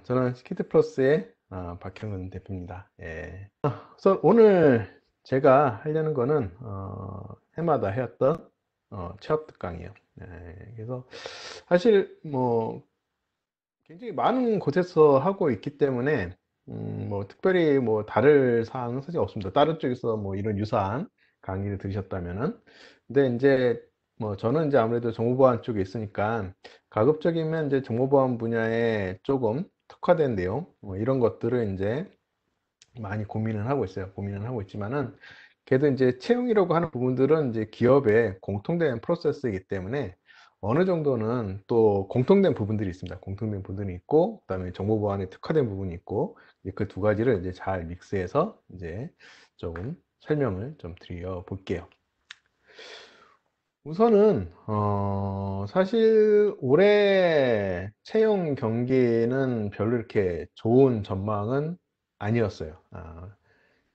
저는 스키트플러스의 박형근 대표입니다. 예. 우선 오늘 제가 하려는 거는 해마다 해왔던 취업 강의요. 예. 그래서 사실 뭐 굉장히 많은 곳에서 하고 있기 때문에 뭐 특별히 뭐 다를 사항은 사실 없습니다. 다른 쪽에서 뭐 이런 유사한 강의를 들으셨다면은. 근데 인제 뭐 저는 인제 아무래도 정보보안 쪽에 있으니까 가급적이면 인제 정보보안 분야에 쪼금 특화된 내용 뭐 이런 것들을 인제 많이 고민을 하고 있어요. 고민은 하고 있지만은 그래도 인제 채용이라고 하는 부분들은 인제 기업의 공통된 프로세스이기 때문에 어느 정도는 또 공통된 부분들이 있습니다. 공통된 부분이 있고 그다음에 정보 보안에 특화된 부분이 있고 이제 그 두 가지를 이제 잘 믹스해서 이제 조금 설명을 좀 드려 볼게요. 우선은 사실 올해 채용 경기는 별로 이렇게 좋은 전망은 아니었어요.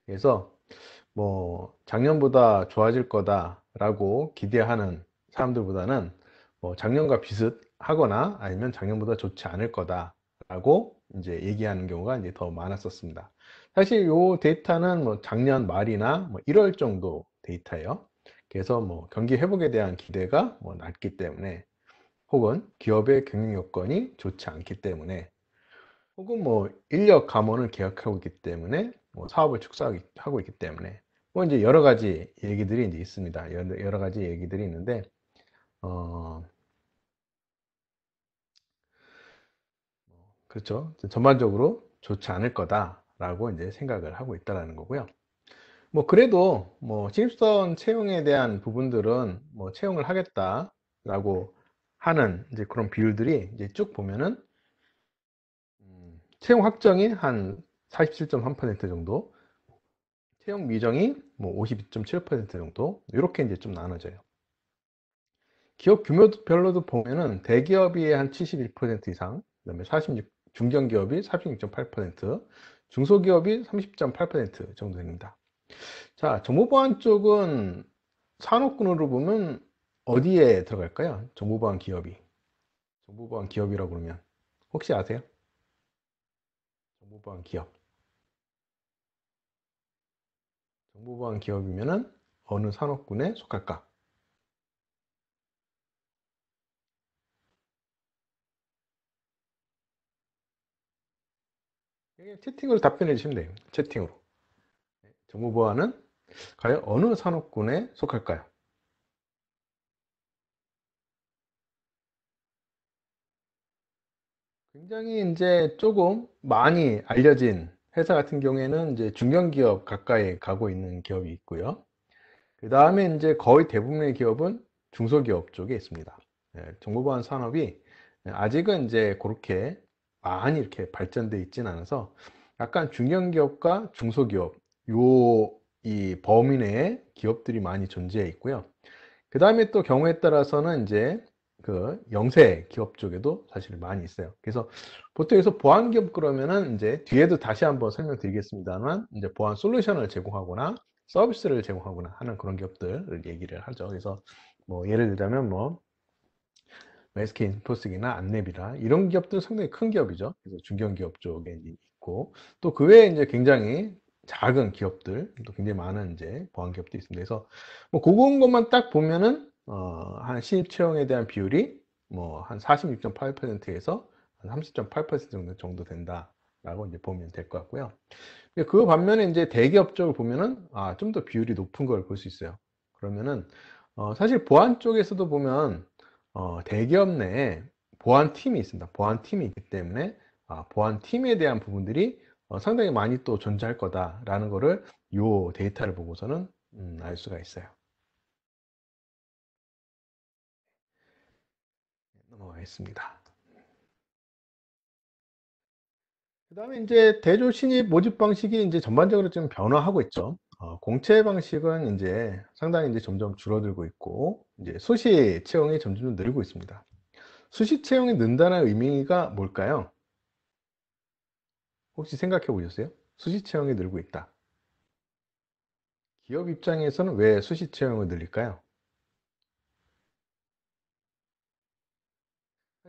그래서 뭐 '작년보다 좋아질 거다.'라고 기대하는 사람들보다는 뭐 '작년과 비슷하거나 아니면 작년보다 좋지 않을 거다.'라고 인제 얘기하는 경우가 인제 더 많았었습니다. 사실 요 데이터는 뭐 작년 말이나 뭐 1월 정도 데이터예요. 그래서 뭐 경기 회복에 대한 기대가 뭐 낮기 때문에 혹은 기업의 경영 여건이 좋지 않기 때문에 혹은 뭐 인력 감원을 계약하고 있기 때문에 뭐 사업을 축소하기 하고 있기 때문에 뭐 인제 여러 가지 얘기들이 인제 있습니다. 여러 가지 얘기들이 있는데 어 그렇죠. 전반적으로 '좋지 않을 거다.'라고 인제 생각을 하고 있다라는 거고요. 뭐 그래도 뭐 신입사원 채용에 대한 부분들은 뭐 "채용을 하겠다."라고 하는 이제 그런 비율들이 이제 쭉 보면은 채용 확정이 한 47.3% 정도, 채용 미정이 뭐 52.7% 정도 요렇게 인제 좀 나눠져요. 기업 규모별로도 보면은 대기업이 한 71% 이상, 그다음에 46 중견기업이 46.8%, 중소기업이 30.8% 정도 됩니다. 자, 정보보안 쪽은 산업군으로 보면 어디에 들어갈까요? 정보보안 기업이. 정보보안 기업이라고 그러면 혹시 아세요? 정보보안 기업. 정보보안 기업이면은 어느 산업군에 속할까? 이게 채팅으로 답변해 주시면 돼요. 채팅으로. 정보보안은 과연 어느 산업군에 속할까요? 굉장히 인제 쪼금 많이 알려진 회사 같은 경우에는 인제 중견기업 가까이 가고 있는 기업이 있고요. 그다음에 인제 거의 대부분의 기업은 중소기업 쪽에 있습니다. 예, 정보보안 산업이 아직은 인제 고렇게 많이 이렇게 발전돼 있지는 않아서 약간 중견기업과 중소기업 요 이 범위 내에 기업들이 많이 존재해 있고요. 그다음에 또 경우에 따라서는 인제 그 영세 기업 쪽에도 사실 많이 있어요. 그래서 보통 여기서 보안 기업 그러면은 인제 뒤에도 다시 한번 설명드리겠습니다만 인제 보안 솔루션을 제공하거나 서비스를 제공하거나 하는 그런 기업들을 얘기를 하죠. 그래서 뭐 예를 들자면 뭐 SK인포스기나 안랩이나 이런 기업들은 상당히 큰 기업이죠. 그래서 중견기업 쪽에 이제 있고 또 그 외에 인제 굉장히 작은 기업들 또 굉장히 많은 인제 보안 기업들이 있습니다. 그래서 뭐 고런 것만 딱 보면은 한 신입 채용에 대한 비율이 뭐 한 46.8% 에서 한 30.8% 정도 된다라고 인제 보면 될 것 같고요. 그 반면에 인제 대기업 쪽을 보면은 좀 더 비율이 높은 걸 볼 수 있어요. 그러면은 사실 보안 쪽에서도 보면 대기업 내에 보안팀이 있습니다. 보안팀이 있기 때문에 보안팀에 대한 부분들이 상당히 많이 또 존재할 거다라는 거를 요 데이터를 보고서는 알 수가 있어요. 넘어가겠습니다. 그다음에 인제 대졸 신입 모집 방식이 인제 전반적으로 좀 변화하고 있죠. 공채 방식은 인제 상당히 인제 점점 줄어들고 있고 인제 수시 채용이 점점 늘고 있습니다. 수시 채용이 는다는 의미가 뭘까요? 혹시 생각해 보셨어요? 수시 채용이 늘고 있다. 기업 입장에서는 왜 수시 채용을 늘릴까요?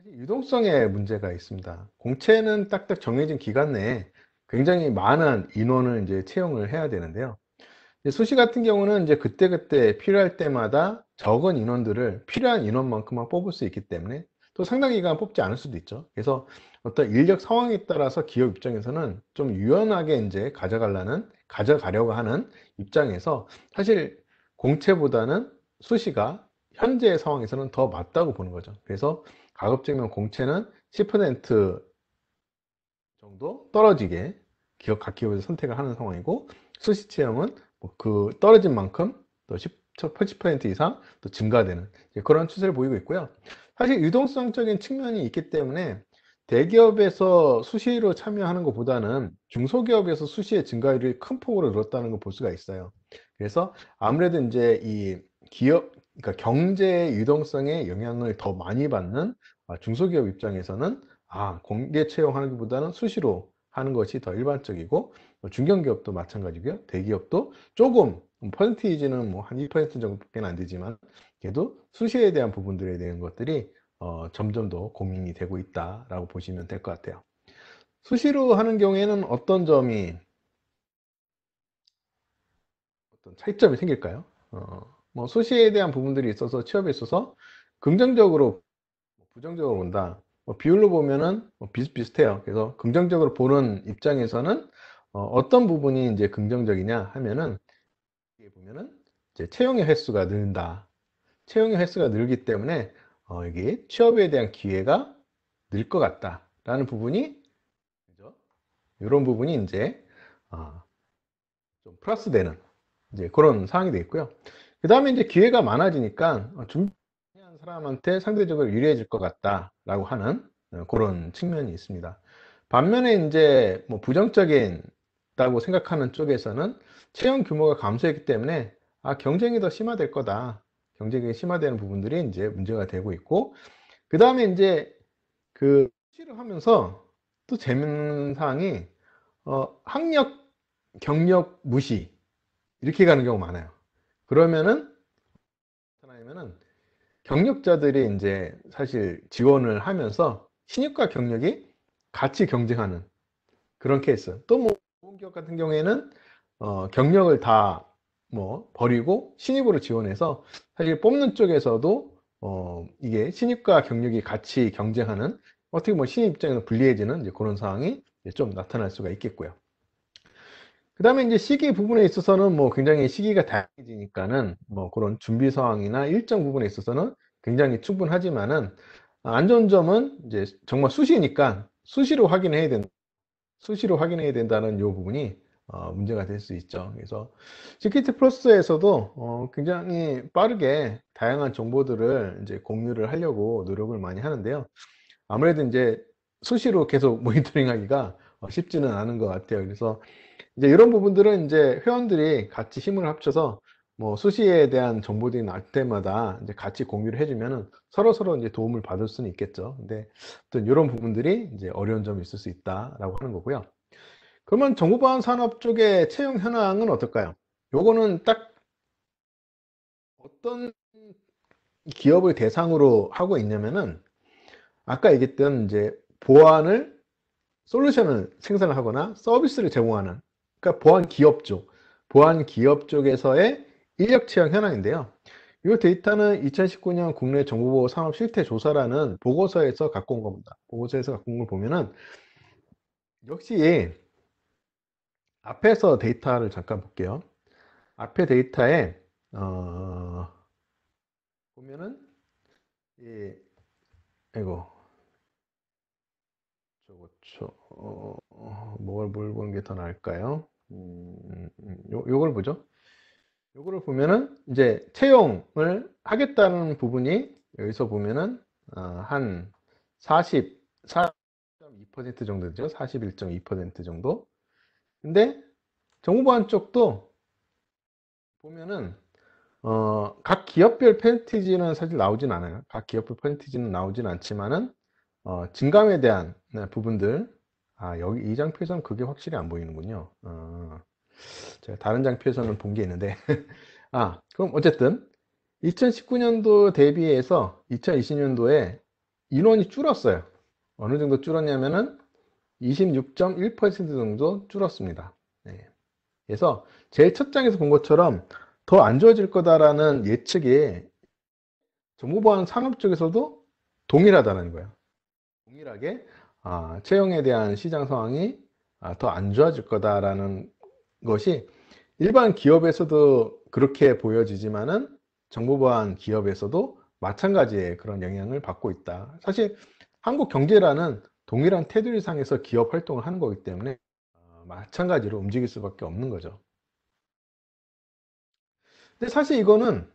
사실 유동성에 문제가 있습니다. 공채는 딱딱 정해진 기간 내에 굉장히 많은 인원을 이제 채용을 해야 되는데요. 수시 같은 경우는 이제 그때그때 필요할 때마다 적은 인원들을 필요한 인원만큼만 뽑을 수 있기 때문에 또 상당 기간 뽑지 않을 수도 있죠. 그래서 어떤 인력 상황에 따라서 기업 입장에서는 좀 유연하게 이제 가져가려고 하는 입장에서 사실 공채보다는 수시가 현재 상황에서는 더 맞다고 보는 거죠. 그래서 가급적이면 공채는 10% 정도 떨어지게 각 기업에서 선택을 하는 상황이고, 수시 채용은 그 떨어진 만큼 또 10% 이상 또 증가되는 그런 추세를 보이고 있고요. 사실 유동성적인 측면이 있기 때문에 대기업에서 수시로 참여하는 것보다는 중소기업에서 수시의 증가율이 큰 폭으로 늘었다는 걸 볼 수가 있어요. 그래서 아무래도 이제 이 기업, 그러니까 경제 유동성의 영향을 더 많이 받는 중소기업 입장에서는 공개 채용하는 것보다는 수시로 하는 것이 더 일반적이고, 중견기업도 마찬가지고요. 대기업도 조금 퍼센티지는 뭐 한 2% 정도밖에 안 되지만 그래도 수시에 대한 부분들에 대한 것들이 점점 더 고민이 되고 있다라고 보시면 될 것 같아요. 수시로 하는 경우에는 어떤 점이 어떤 차이점이 생길까요? 뭐 수시에 대한 부분들이 있어서 취업에 있어서 긍정적으로 부정적으로 본다. 비율로 보면은 비슷비슷해요. 그래서 긍정적으로 보는 입장에서는 어떤 부분이 이제 긍정적이냐 하면은, 여기 보면은 이제 채용의 횟수가 는다. 채용의 횟수가 늘기 때문에 이게 취업에 대한 기회가 늘 것 같다라는 부분이, 그죠? 이런 부분이 이제 어, 좀 플러스되는 이제 그런 상황이 되겠고요. 그 다음에 이제 기회가 많아지니까 준비한 사람한테 상대적으로 유리해질 것 같다라고 하는 그런 측면이 있습니다. 반면에 이제 뭐 부정적이다고 생각하는 쪽에서는 채용 규모가 감소했기 때문에 경쟁이 더 심화될 거다. 경쟁이 심화되는 부분들이 이제 문제가 되고 있고, 그 다음에 이제 그 실을 하면서 또 재밌는 사항이 학력, 경력 무시 이렇게 가는 경우가 많아요. 그러면은 나타나면은 경력자들이 이제 사실 지원을 하면서 신입과 경력이 같이 경쟁하는 그런 케이스. 또 뭐 좋은 기업 같은 경우에는 경력을 다 뭐 버리고 신입으로 지원해서 사실 뽑는 쪽에서도 이게 신입과 경력이 같이 경쟁하는, 어떻게 보면 신입 입장에서 불리해지는 이제 그런 상황이 이제 좀 나타날 수가 있겠고요. 그 다음에 이제 시기 부분에 있어서는 뭐 굉장히 시기가 다양해지니까는 뭐 그런 준비 상황이나 일정 부분에 있어서는 굉장히 충분하지만은, 안 좋은 점은 이제 정말 수시니까 수시로 확인해야 된다는 요 부분이 문제가 될 수 있죠. 그래서 GKT 플러스에서도 굉장히 빠르게 다양한 정보들을 이제 공유를 하려고 노력을 많이 하는데요. 아무래도 이제 수시로 계속 모니터링 하기가 쉽지는 않은 것 같아요. 그래서 이제 이런 부분들은 이제 회원들이 같이 힘을 합쳐서 뭐 수시에 대한 정보들이 날 때마다 이제 같이 공유를 해주면은 서로서로 이제 도움을 받을 수는 있겠죠. 근데 어떤 이런 부분들이 이제 어려운 점이 있을 수 있다라고 하는 거고요. 그러면 정보보안 산업 쪽의 채용 현황은 어떨까요? 요거는 딱 어떤 기업을 대상으로 하고 있냐면은, 아까 얘기했던 이제 보안을 솔루션을 생산을 하거나 서비스를 제공하는, 그러니까 보안 기업 쪽에서의 인력 채용 현황인데요. 이 데이터는 2019년 국내 정보보호 산업 실태 조사라는 보고서에서 갖고 온 겁니다. 보고서에서 갖고 온 걸 보면은 역시 앞에서 데이터를 잠깐 볼게요. 앞에 데이터에 보면은 이 이거 뭘 보는 게 더 나을까요? 요걸 보죠. 요거를 보면은 이제 채용을 하겠다는 부분이 여기서 보면은 한 44.2% 정도 되죠. 41.2% 정도. 근데 정보보안 쪽도 보면은 각 기업별 퍼센티지는 사실 나오진 않아요. 각 기업별 퍼센티지는 나오진 않지만은 증감에 대한 부분들, 여기 이 장표에서는 그게 확실히 안 보이는군요. 제가 다른 장표에서는 본 게 있는데 그럼 어쨌든 2019년도 대비해서 2020년도에 인원이 줄었어요. 어느 정도 줄었냐면은 26.1% 정도 줄었습니다. 네. 그래서 제 첫 장에서 본 것처럼 더 안 좋아질 거다라는 예측이 정보보안 산업 쪽에서도 동일하다는 거예요. 동일하게 채용에 대한 시장 상황이 더 안 좋아질 거다라는 것이 일반 기업에서도 그렇게 보여지지만은 정보보안 기업에서도 마찬가지의 그런 영향을 받고 있다. 사실 한국 경제라는 동일한 테두리상에서 기업 활동을 하는 거기 때문에 마찬가지로 움직일 수밖에 없는 거죠. 근데 사실 이거는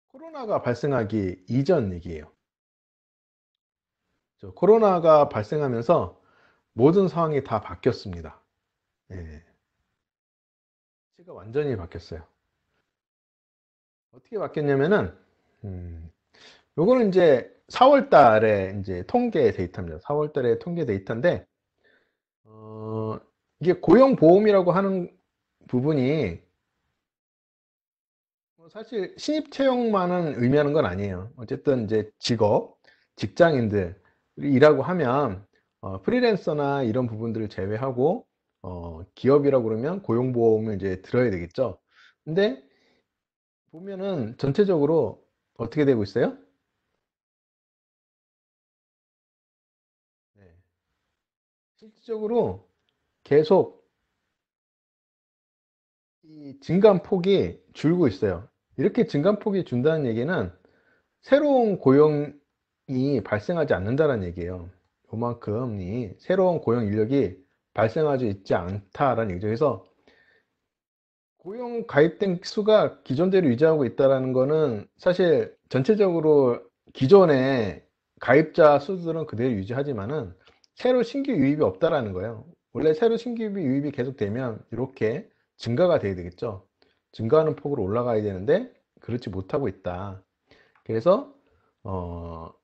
코로나가 발생하기 이전 얘기예요. 코로나가 발생하면서 모든 상황이 다 바뀌었습니다. 예. 시가 완전히 바뀌었어요. 어떻게 바뀌었냐면은, 요거는 이제 4월 달에 이제 통계 데이터입니다. 4월 달에 통계 데이터인데, 어, 이게 고용보험이라고 하는 부분이 사실 신입 채용만은 의미하는 건 아니에요. 어쨌든 이제 직업, 직장인들이 일하고 하면 프리랜서나 이런 부분들을 제외하고 기업이라고 그러면 고용보험을 이제 들어야 되겠죠. 근데 보면은 전체적으로 어떻게 되고 있어요? 네. 실질적으로 계속 이 증감폭이 줄고 있어요. 이렇게 증감폭이 준다는 얘기는 새로운 고용이 발생하지 않는다는 얘기예요. 요만큼이 새로운 고용 인력이 발생하지 있지 않다라는 얘기죠. 그래서 고용 가입된 수가 기존대로 유지하고 있다는 거는 사실 전체적으로 기존의 가입자 수들은 그대로 유지하지만은 새로 신규 유입이 없다라는 거예요. 원래 새로 신규 유입이 계속되면 이렇게 증가가 돼야 되겠죠. 증가하는 폭으로 올라가야 되는데 그렇지 못하고 있다. 그래서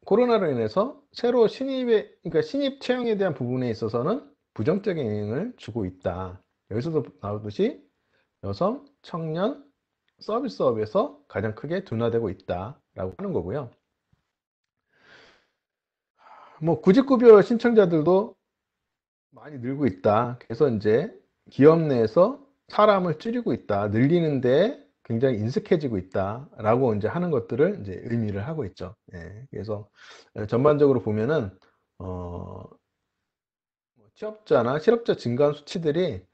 코로나로 인해서 새로 그러니까 신입 채용에 대한 부분에 있어서는 부정적인 영향을 주고 있다. 여기서도 나오듯이 여성, 청년, 서비스업에서 가장 크게 둔화되고 있다라고 하는 거고요. 뭐 구직급여 신청자들도 많이 늘고 있다. 그래서 이제 기업 내에서 사람을 줄이고 있다. 늘리는데 굉장히 인색해지고 있다라고 이제 하는 것들을 이제 의미를 하고 있죠. 예. 그래서 전반적으로 보면은 취업자나 실업자 증가 수치들이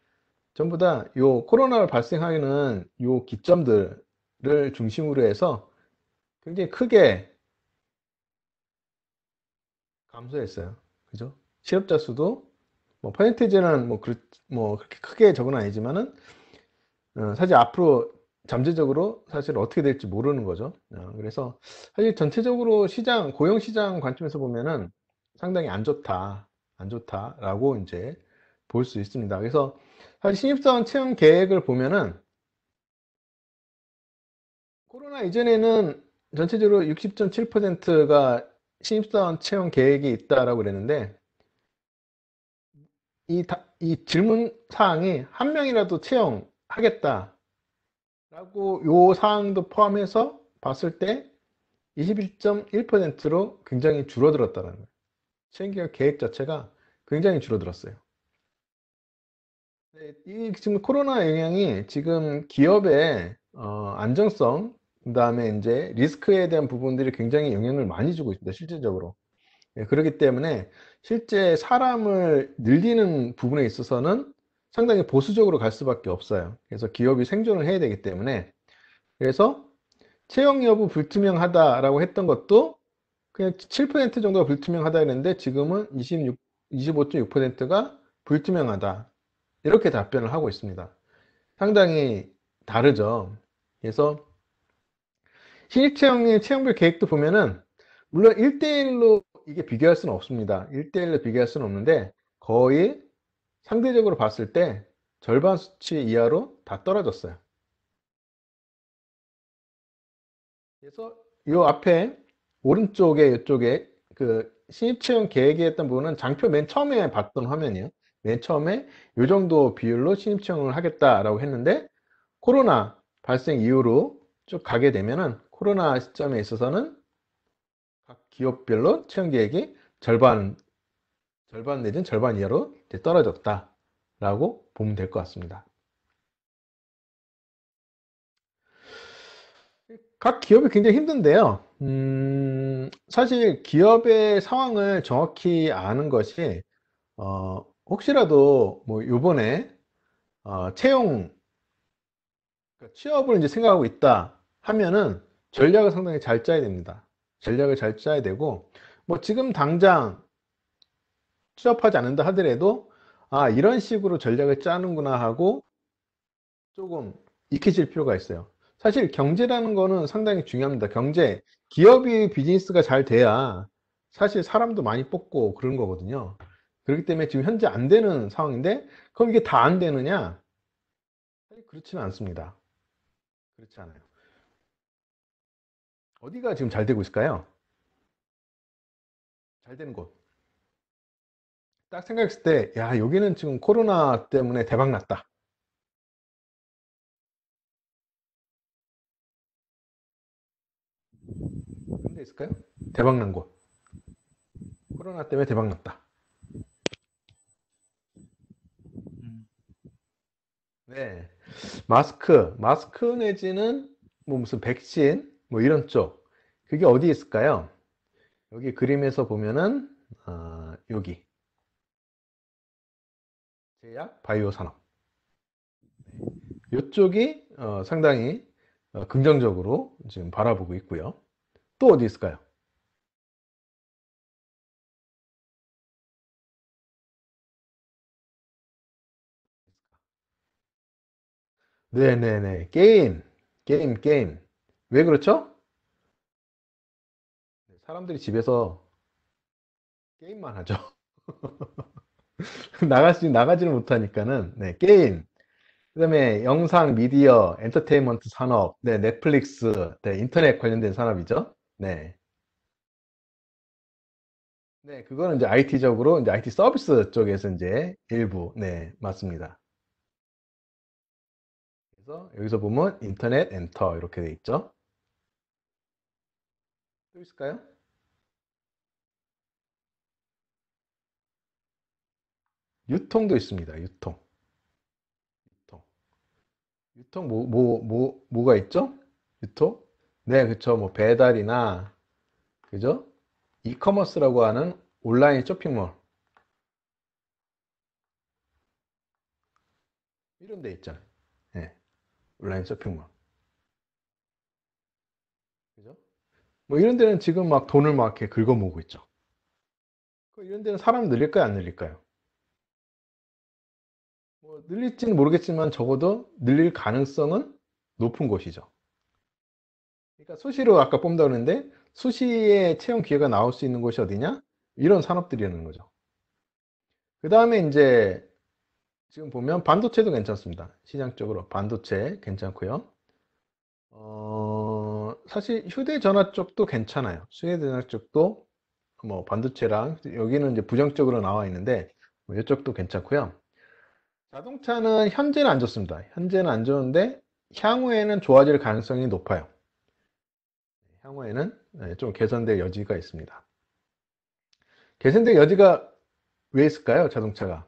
전부 다 요 코로나가 발생하는 요 기점들을 중심으로 해서 굉장히 크게 감소했어요. 그죠? 실업자 수도 뭐 퍼센티지는 뭐 그렇게 크게 적은 아니지만은 사실 앞으로 잠재적으로 사실 어떻게 될지 모르는 거죠. 그래서 사실 전체적으로 고용 시장 관점에서 보면은 상당히 안 좋다라고 이제 볼 수 있습니다. 그래서 사실 신입사원 채용 계획을 보면은 코로나 이전에는 전체적으로 60.7%가 신입사원 채용 계획이 있다라고 그랬는데 이 질문 사항이 한 명이라도 채용하겠다라고 요 사항도 포함해서 봤을 때 21.1%로 굉장히 줄어들었다는 거예요. 채용 계획 자체가 굉장히 줄어들었어요. 네, 이 지금 코로나 영향이 지금 기업의 안정성, 그다음에 이제 리스크에 대한 부분들이 굉장히 영향을 많이 주고 있습니다. 실질적으로. 예, 그렇기 때문에 실제 사람을 늘리는 부분에 있어서는 상당히 보수적으로 갈 수밖에 없어요. 그래서 기업이 생존을 해야 되기 때문에 그래서 채용 여부 불투명하다라고 했던 것도 그냥 7% 정도가 불투명하다 했는데 지금은 25.6%가 불투명하다. 이렇게 답변을 하고 있습니다. 상당히 다르죠. 그래서 신입채용의 채용별 계획도 보면은 물론 1대1로 이게 비교할 수는 없습니다. 1대1로 비교할 수는 없는데 거의 상대적으로 봤을 때 절반 수치 이하로 다 떨어졌어요. 그래서 이 앞에 오른쪽에 이쪽에 그 신입채용 계획이었던 부분은 장표 맨 처음에 봤던 화면이에요. 맨 처음에 이 정도 비율로 신입채용을 하겠다라고 했는데 코로나 발생 이후로 쭉 가게 되면은 코로나 시점에 있어서는 각 기업별로 채용 계획이 절반 내지는 절반 이하로 이제 떨어졌다라고 보면 될 것 같습니다. 각 기업이 굉장히 힘든데요. 사실 기업의 상황을 정확히 아는 것이 혹시라도 뭐 요번에 채용 그러니까 취업을 이제 생각하고 있다 하면은 전략을 상당히 잘 짜야 됩니다. 전략을 잘 짜야 되고 뭐 지금 당장 취업하지 않는다 하더라도 아 이런 식으로 전략을 짜는구나 하고 조금 익히실 필요가 있어요. 사실 경제라는 거는 상당히 중요합니다. 경제, 기업이 비즈니스가 잘 돼야 사실 사람도 많이 뽑고 그런 거거든요. 그렇기 때문에 지금 현재 안 되는 상황인데 그럼 이게 다 안 되느냐? 사실 그렇지는 않습니다. 그렇지 않아요. 어디가 지금 잘 되고 있을까요? 잘 되는 곳. 딱 생각했을 때, 야, 여기는 지금 코로나 때문에 대박 났다. 그런 데 있을까요? 대박 난 곳. 코로나 때문에 대박 났다. 네. 마스크 내지는 뭐 무슨 백신, 뭐 이런 쪽. 그게 어디에 있을까요? 여기 그림에서 보면은, 여기. 제약, 바이오 산업. 이쪽이 상당히 긍정적으로 지금 바라보고 있고요. 또 어디 있을까요? 네네네. 게임. 왜 그렇죠? 사람들이 집에서 게임만 하죠. 나가지를 못하니까는, 네, 게임. 그 다음에 영상, 미디어, 엔터테인먼트 산업, 네, 넷플릭스, 네, 인터넷 관련된 산업이죠. 네. 네, 그거는 이제 IT적으로, 이제 IT 서비스 쪽에서 이제 일부, 네, 맞습니다. 그래서 여기서 보면 인터넷 엔터 이렇게 돼 있죠. 또 있을까요? 유통도 있습니다. 유통. 유통 뭐가 있죠? 유통? 네, 그쵸. 뭐 배달이나, 그죠? 이커머스라고 하는 온라인 쇼핑몰. 이런 데 있잖아요. 네, 온라인 쇼핑몰. 그죠? 뭐 이런 데는 지금 막 돈을 막 이렇게 긁어모으고 있죠. 이런 데는 사람 늘릴까요, 안 늘릴까요? 뭐 늘릴지는 모르겠지만 적어도 늘릴 가능성은 높은 곳이죠. 그러니까 수시로 아까 뽑는다고 했는데 수시에 채용 기회가 나올 수 있는 곳이 어디냐? 이런 산업들이라는 거죠. 그 다음에 이제 지금 보면 반도체도 괜찮습니다. 시장적으로 반도체 괜찮고요. 사실 휴대전화 쪽도 괜찮아요. 휴대전화 쪽도 뭐 반도체랑 여기는 이제 부정적으로 나와 있는데 뭐 이쪽도 괜찮고요. 자동차는 현재는 안 좋습니다. 현재는 안 좋은데 향후에는 좋아질 가능성이 높아요. 향후에는 네, 좀 개선될 여지가 있습니다. 개선될 여지가 왜 있을까요? 자동차가.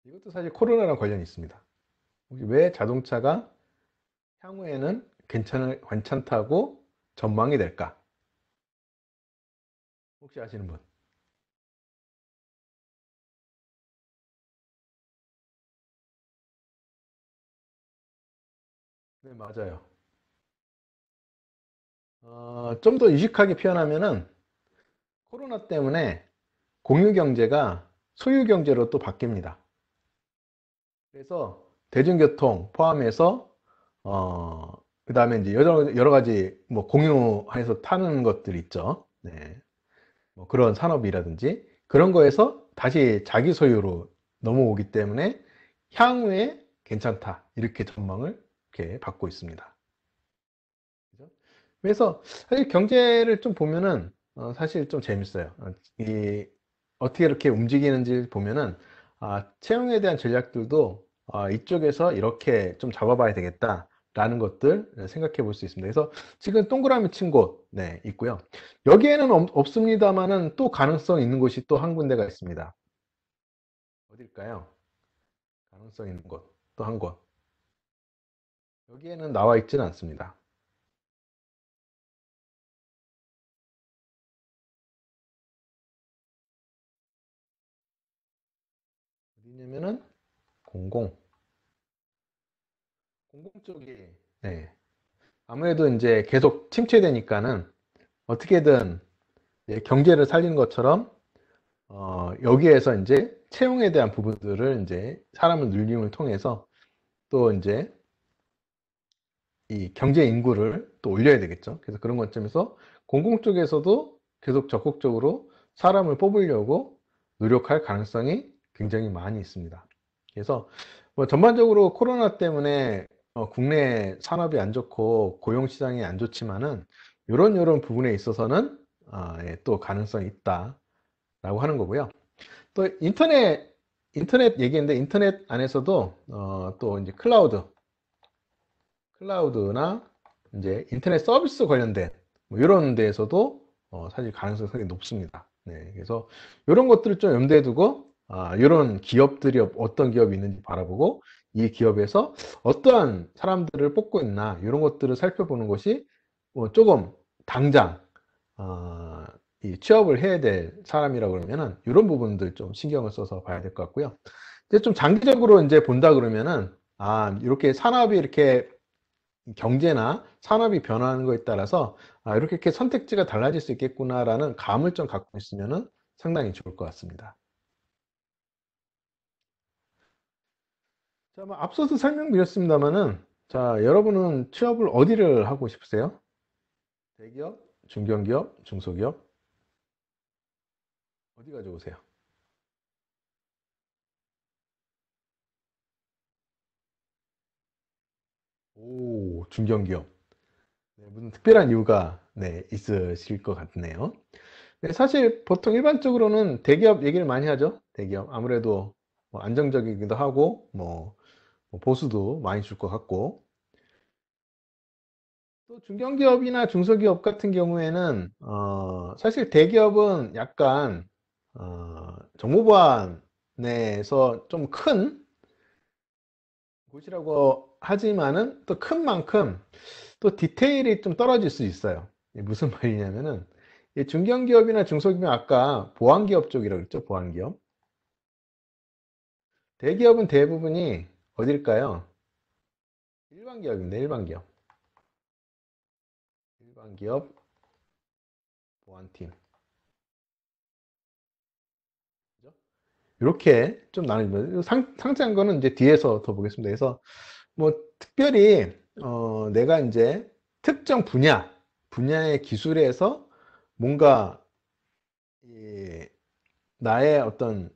이것도 사실 코로나랑 관련이 있습니다. 왜 자동차가 향후에는 괜찮다고 전망이 될까? 혹시 아시는 분? 네, 맞아요. 좀 더 유식하게 표현하면은 코로나 때문에 공유 경제가 소유 경제로 또 바뀝니다. 그래서 대중교통 포함해서 어, 그다음에 이제 여러 가지 뭐 공유해서 타는 것들 있죠. 네. 뭐 그런 산업이라든지 그런 거에서 다시 자기 소유로 넘어오기 때문에 향후에 괜찮다. 이렇게 전망을 이렇게 받고 있습니다. 그죠? 그래서 사실 경제를 좀 보면은 사실 좀 재밌어요. 어떻게 이렇게 움직이는지 보면은 채용에 대한 전략들도 이쪽에서 이렇게 좀 잡아봐야 되겠다. 라는 것들 생각해 볼 수 있습니다. 그래서 지금 동그라미 친 곳, 네, 있고요. 여기에는 없습니다만은 또 가능성 있는 곳이 또 한 군데가 있습니다. 어딜까요? 가능성 있는 곳, 또 한 곳. 여기에는 나와 있지는 않습니다. 어디냐면은 공공. 공공 쪽이, 네. 아무래도 이제 계속 침체되니까는 어떻게든 경제를 살리는 것처럼 여기에서 이제 채용에 대한 부분들을 이제 사람을 늘림을 통해서 또 이제 이 경제 인구를 또 올려야 되겠죠. 그래서 그런 관점에서 공공 쪽에서도 계속 적극적으로 사람을 뽑으려고 노력할 가능성이 굉장히 많이 있습니다. 그래서 뭐 전반적으로 코로나 때문에 국내 산업이 안 좋고 고용 시장이 안 좋지만은 요런 부분에 있어서는 또 가능성이 있다라고 하는 거고요. 또 인터넷 얘기인데 인터넷 안에서도 또 이제 클라우드나 이제 인터넷 서비스 관련된 뭐 이런 데에서도 사실 가능성이 상당히 높습니다. 네, 그래서 이런 것들을 좀 염두에 두고 이런 기업들이 어떤 기업이 있는지 바라보고 이 기업에서 어떠한 사람들을 뽑고 있나 이런 것들을 살펴보는 것이 뭐 조금 당장 어, 이 취업을 해야 될 사람이라 그러면은 이런 부분들 좀 신경을 써서 봐야 될 것 같고요. 이제 좀 장기적으로 이제 본다 그러면은 이렇게 산업이 이렇게 경제나 산업이 변화하는 거에 따라서 이렇게 선택지가 달라질 수 있겠구나라는 감을 좀 갖고 있으면 상당히 좋을 것 같습니다. 자, 뭐 앞서서 설명드렸습니다만은 자, 여러분은 취업을 어디를 하고 싶으세요? 대기업, 중견기업, 중소기업 어디가 좋으세요? 오, 중견기업. 네, 무슨 특별한 이유가 네, 있으실 것 같네요. 네, 사실 보통 일반적으로는 대기업 얘기를 많이 하죠. 대기업 아무래도 뭐 안정적이기도 하고 뭐 보수도 많이 줄 것 같고 또 중견기업이나 중소기업 같은 경우에는 사실 대기업은 약간 정보보안에서 좀 큰 곳이라고 하지만은 또 큰 만큼 또 디테일이 좀 떨어질 수 있어요. 이게 무슨 말이냐면은 이 중견기업이나 중소기업 아까 보안기업 쪽이라고 했죠. 보안기업. 대기업은 대부분이 어딜까요? 일반기업입니다. 일반기업. 일반기업 보안팀. 그죠? 이렇게 좀 나눠집니다. 상세한 거는 이제 뒤에서 더 보겠습니다. 그래서 뭐 특별히 내가 이제 특정 분야의 기술에서 뭔가 이 나의 어떤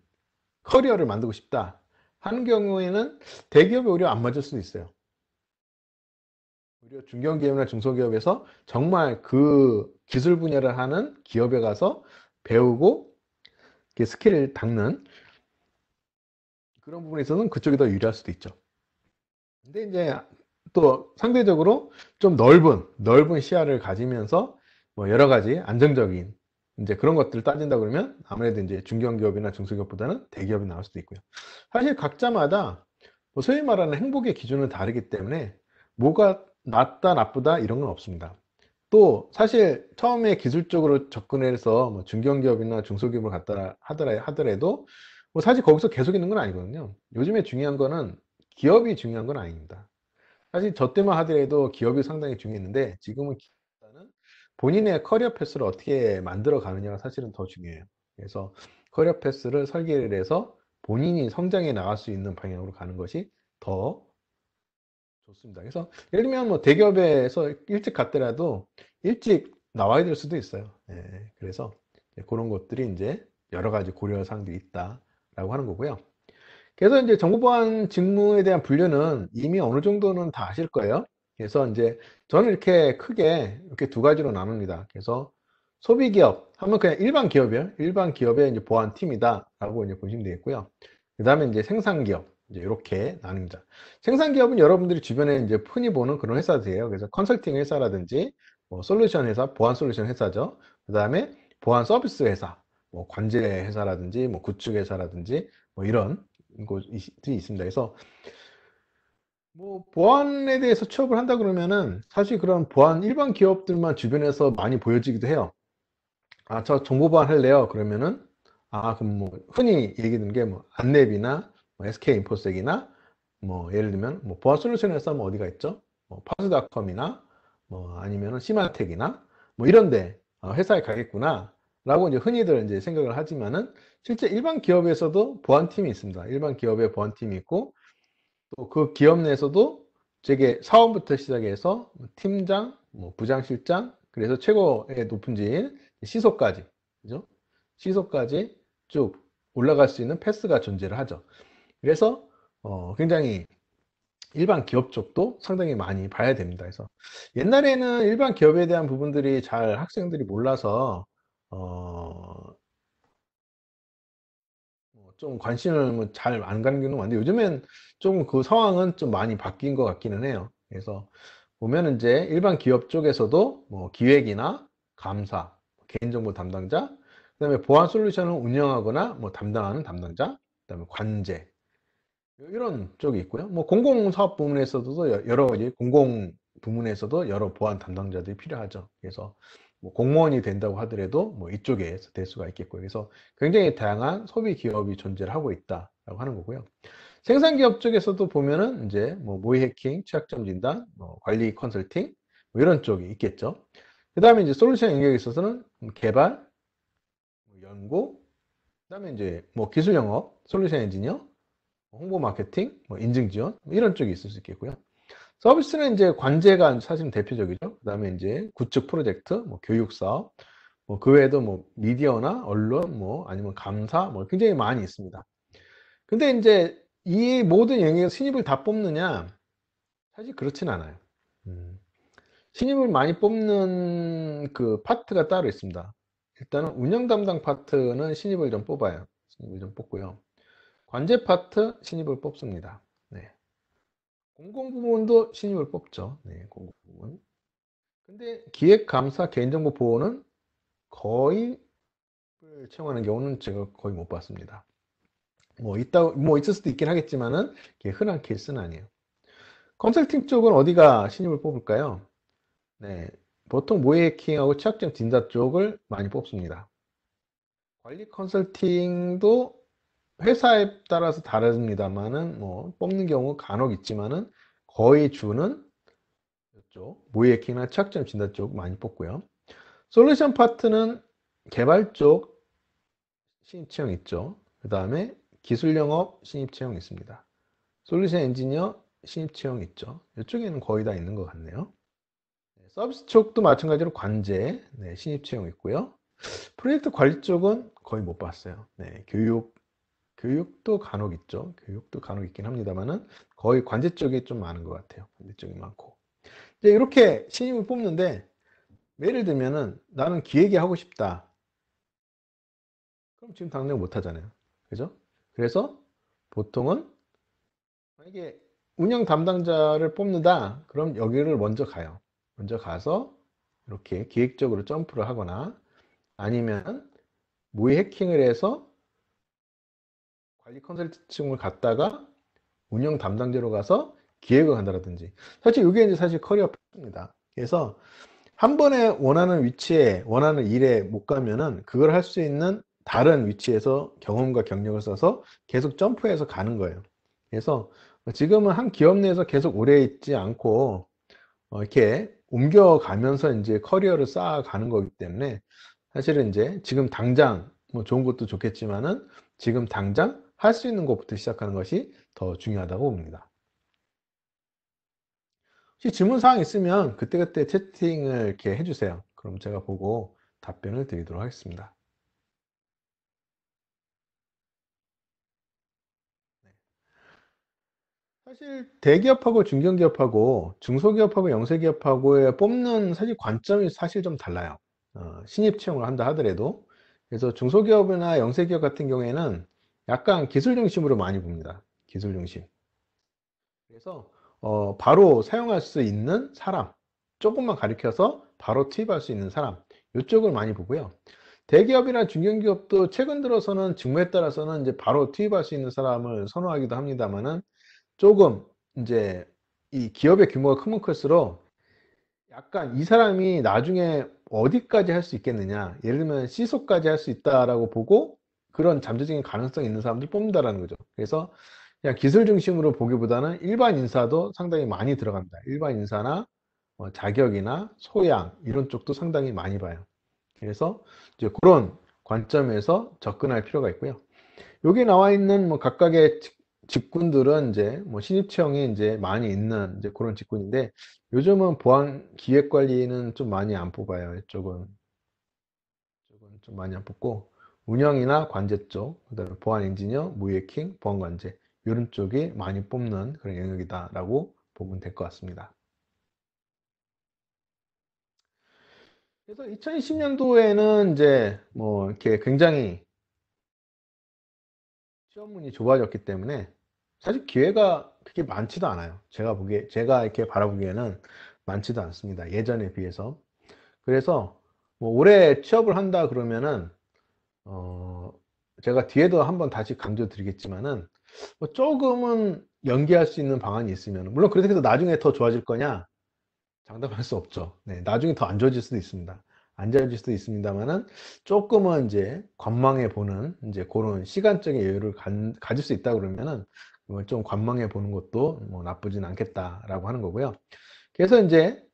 커리어를 만들고 싶다 하는 경우에는 대기업이 오히려 안 맞을 수도 있어요. 오히려 중견기업이나 중소기업에서 정말 그 기술 분야를 하는 기업에 가서 배우고 스킬을 닦는 그런 부분에 있어서는 그쪽이 더 유리할 수도 있죠. 근데 이제 또 상대적으로 좀 넓은 시야를 가지면서 뭐 여러 가지 안정적인 이제 그런 것들을 따진다 그러면 아무래도 이제 중견기업이나 중소기업보다는 대기업이 나올 수도 있고요. 사실 각자마다 뭐 소위 말하는 행복의 기준은 다르기 때문에 뭐가 낫다 나쁘다 이런 건 없습니다. 또 사실 처음에 기술적으로 접근해서 뭐 중견기업이나 중소기업을 갖다 하더라도 뭐 사실 거기서 계속 있는 건 아니거든요. 요즘에 중요한 거는 기업이 중요한 건 아닙니다. 사실 저 때만 하더라도 기업이 상당히 중요했는데 지금은 기업보다는 본인의 커리어 패스를 어떻게 만들어 가느냐가 사실은 더 중요해요. 그래서 커리어 패스를 설계를 해서 본인이 성장해 나갈 수 있는 방향으로 가는 것이 더 좋습니다. 그래서 예를 들면 뭐 대기업에서 일찍 갔더라도 일찍 나와야 될 수도 있어요. 예, 그래서 그런 것들이 이제 여러 가지 고려 사항들이 있다라고 하는 거고요. 그래서 이제 정보보안 직무에 대한 분류는 이미 어느 정도는 다 아실 거예요. 그래서 이제 저는 이렇게 크게 이렇게 두 가지로 나눕니다. 그래서 소비기업 하면 그냥 일반 기업이에요. 일반 기업의 이제 보안팀이다라고 이제 보시면 되겠고요. 그 다음에 이제 생산기업. 이제 이렇게 나뉩니다. 생산 기업은 여러분들이 주변에 이제 흔히 보는 그런 회사들이에요. 그래서 컨설팅 회사라든지 뭐 솔루션 회사, 보안 솔루션 회사죠. 그다음에 보안 서비스 회사, 뭐 관제 회사라든지 뭐 구축 회사라든지 뭐 이런 곳이 있습니다. 그래서 뭐 보안에 대해서 취업을 한다 그러면은 사실 그런 보안 일반 기업들만 주변에서 많이 보여지기도 해요. 아, 저 정보보안 할래요. 그러면은 그럼 뭐 흔히 얘기 드는 게 뭐 안랩이나 뭐 SK인포색이나 뭐 예를 들면 뭐 보안 솔루션을 쓰면 어디가 있죠? 뭐 파스닷컴이나 뭐 아니면은 시마텍이나 뭐 이런데 회사에 가겠구나라고 이제 흔히들 이제 생각을 하지만은 실제 일반 기업에서도 보안팀이 있습니다. 일반 기업에 보안팀이 있고 또 그 기업 내에서도 되게 사원부터 시작해서 뭐 팀장, 뭐 부장실장, 그래서 최고의 높은 지인 시소까지, 그죠? 시소까지 쭉 올라갈 수 있는 패스가 존재를 하죠. 그래서 굉장히 일반 기업 쪽도 상당히 많이 봐야 됩니다. 그래서 옛날에는 일반 기업에 대한 부분들이 잘 학생들이 몰라서 어, 좀 관심을 뭐 잘안 가는 경우는 많은데 요즘엔 좀 그 상황은 좀 많이 바뀐 것 같기는 해요. 그래서 보면 이제 일반 기업 쪽에서도 뭐 기획이나 감사, 개인정보 담당자, 그다음에 보안 솔루션을 운영하거나 뭐 담당하는 담당자, 그다음에 관제 이런 쪽이 있고요. 뭐 공공사업 부문에서도 여러 가지 공공 부문에서도 여러 보안 담당자들이 필요하죠. 그래서 뭐 공무원이 된다고 하더라도 뭐 이쪽에 될 수가 있겠고요. 그래서 굉장히 다양한 소비 기업이 존재를 하고 있다라고 하는 거고요. 생산 기업 쪽에서도 보면은 이제 뭐 모의 해킹, 취약점 진단, 뭐 관리 컨설팅 뭐 이런 쪽이 있겠죠. 그다음에 이제 솔루션 영역에 있어서는 개발, 뭐 연구, 그다음에 이제 뭐 기술 영업, 솔루션 엔지니어, 홍보 마케팅, 뭐 인증 지원 뭐 이런 쪽이 있을 수 있겠고요. 서비스는 이제 관제가 사실 대표적이죠. 그다음에 이제 구축 프로젝트, 뭐 교육 사업, 뭐 그 외에도 뭐 미디어나 언론, 뭐 아니면 감사, 뭐 굉장히 많이 있습니다. 근데 이제 이 모든 영역에서 신입을 다 뽑느냐? 사실 그렇진 않아요. 음. 신입을 많이 뽑는 그 파트가 따로 있습니다. 일단은 운영 담당 파트는 신입을 좀 뽑아요. 신입을 좀 뽑고요. 관제 파트 신입을 뽑습니다. 네. 공공 부문도 신입을 뽑죠. 네, 공공 부문. 근데 기획 감사 개인정보 보호는 거의 채용하는 경우는 제가 거의 못 봤습니다. 뭐 있을 수도 있긴 하겠지만은 이게 흔한 케이스는 아니에요. 컨설팅 쪽은 어디가 신입을 뽑을까요? 네, 보통 모의 해킹하고 취약점 진단 쪽을 많이 뽑습니다. 관리 컨설팅도 회사에 따라서 다릅니다만은 뭐 뽑는 경우 간혹 있지만은 거의 주는 이쪽 모의 해킹이나 취약점 진단 쪽 많이 뽑고요. 솔루션 파트는 개발 쪽 신입 채용 있죠. 그 다음에 기술 영업 신입 채용 있습니다. 솔루션 엔지니어 신입 채용 있죠. 이쪽에는 거의 다 있는 것 같네요. 네, 서비스 쪽도 마찬가지로 관제 신입 채용 있고요. 프로젝트 관리 쪽은 거의 못 봤어요. 네, 교육도 간혹 있죠. 교육도 간혹 있긴 합니다만은 거의 관제 쪽이 좀 많은 것 같아요. 관제 쪽이 많고. 이제 이렇게 신입을 뽑는데 예를 들면은 나는 기획이 하고 싶다. 그럼 지금 당장 못 하잖아요. 그죠? 그래서 보통은 만약에 운영 담당자를 뽑는다. 그럼 여기를 먼저 가요. 먼저 가서 이렇게 기획적으로 점프를 하거나 아니면 모의 해킹을 해서 관리 컨설팅을 갔다가 운영 담당자로 가서 기획을 한다든지 사실 이게 이제 사실 커리어 파입니다. 그래서 한 번에 원하는 위치에 원하는 일에 못 가면은 그걸 할 수 있는 다른 위치에서 경험과 경력을 써서 계속 점프해서 가는 거예요. 그래서 지금은 한 기업 내에서 계속 오래 있지 않고 이렇게 옮겨가면서 이제 커리어를 쌓아가는 거기 때문에 사실은 이제 지금 당장 뭐 좋은 것도 좋겠지만은 지금 당장 할 수 있는 것부터 시작하는 것이 더 중요하다고 봅니다. 혹시 질문 사항 있으면 그때그때 채팅을 이렇게 해주세요. 그럼 제가 보고 답변을 드리도록 하겠습니다. 사실 대기업하고 중견기업하고 중소기업하고 영세기업하고의 뽑는 사실 관점이 사실 좀 달라요. 신입 채용을 한다 하더라도. 그래서 중소기업이나 영세기업 같은 경우에는 약간 기술 중심으로 많이 봅니다. 기술 중심. 그래서 바로 사용할 수 있는 사람, 조금만 가르쳐서 바로 투입할 수 있는 사람, 이쪽을 많이 보고요. 대기업이나 중견기업도 최근 들어서는 직무에 따라서는 이제 바로 투입할 수 있는 사람을 선호하기도 합니다만은, 조금 이제 이 기업의 규모가 크면 클수록 약간 이 사람이 나중에 어디까지 할 수 있겠느냐, 예를 들면 CISO까지 할 수 있다라고 보고 그런 잠재적인 가능성이 있는 사람들 뽑는다라는 거죠. 그래서 그냥 기술 중심으로 보기보다는 일반 인사도 상당히 많이 들어갑니다. 일반 인사나 자격이나 소양 이런 쪽도 상당히 많이 봐요. 그래서 이제 그런 관점에서 접근할 필요가 있고요. 여기 나와 있는 뭐 각각의 직군들은 이제 뭐 신입 채용이 이제 많이 있는 이제 그런 직군인데, 요즘은 보안 기획 관리는 좀 많이 안 뽑아요. 이쪽은 좀 많이 안 뽑고, 운영이나 관제 쪽, 그다음에 보안 엔지니어, 무해킹, 보안 관제 이런 쪽이 많이 뽑는 그런 영역이다라고 보면 될 것 같습니다. 그래서 2020년도에는 이제 뭐 이렇게 굉장히 시험문이 좁아졌기 때문에 사실 기회가 그렇게 많지도 않아요. 제가 이렇게 바라보기에는 많지도 않습니다. 예전에 비해서. 그래서 뭐 올해 취업을 한다 그러면은 어 제가 뒤에도 한번 다시 강조드리겠지만은, 뭐 조금은 연기할 수 있는 방안이 있으면, 물론 그렇게 해서 나중에 더 좋아질 거냐 장담할 수 없죠. 네, 나중에 더 안 좋아질 수도 있습니다. 안 좋아질 수도 있습니다만은, 조금은 이제 관망해 보는 이제 그런 시간적인 여유를 가질 수 있다 그러면은 좀 관망해 보는 것도 뭐 나쁘진 않겠다라고 하는 거고요. 그래서 이제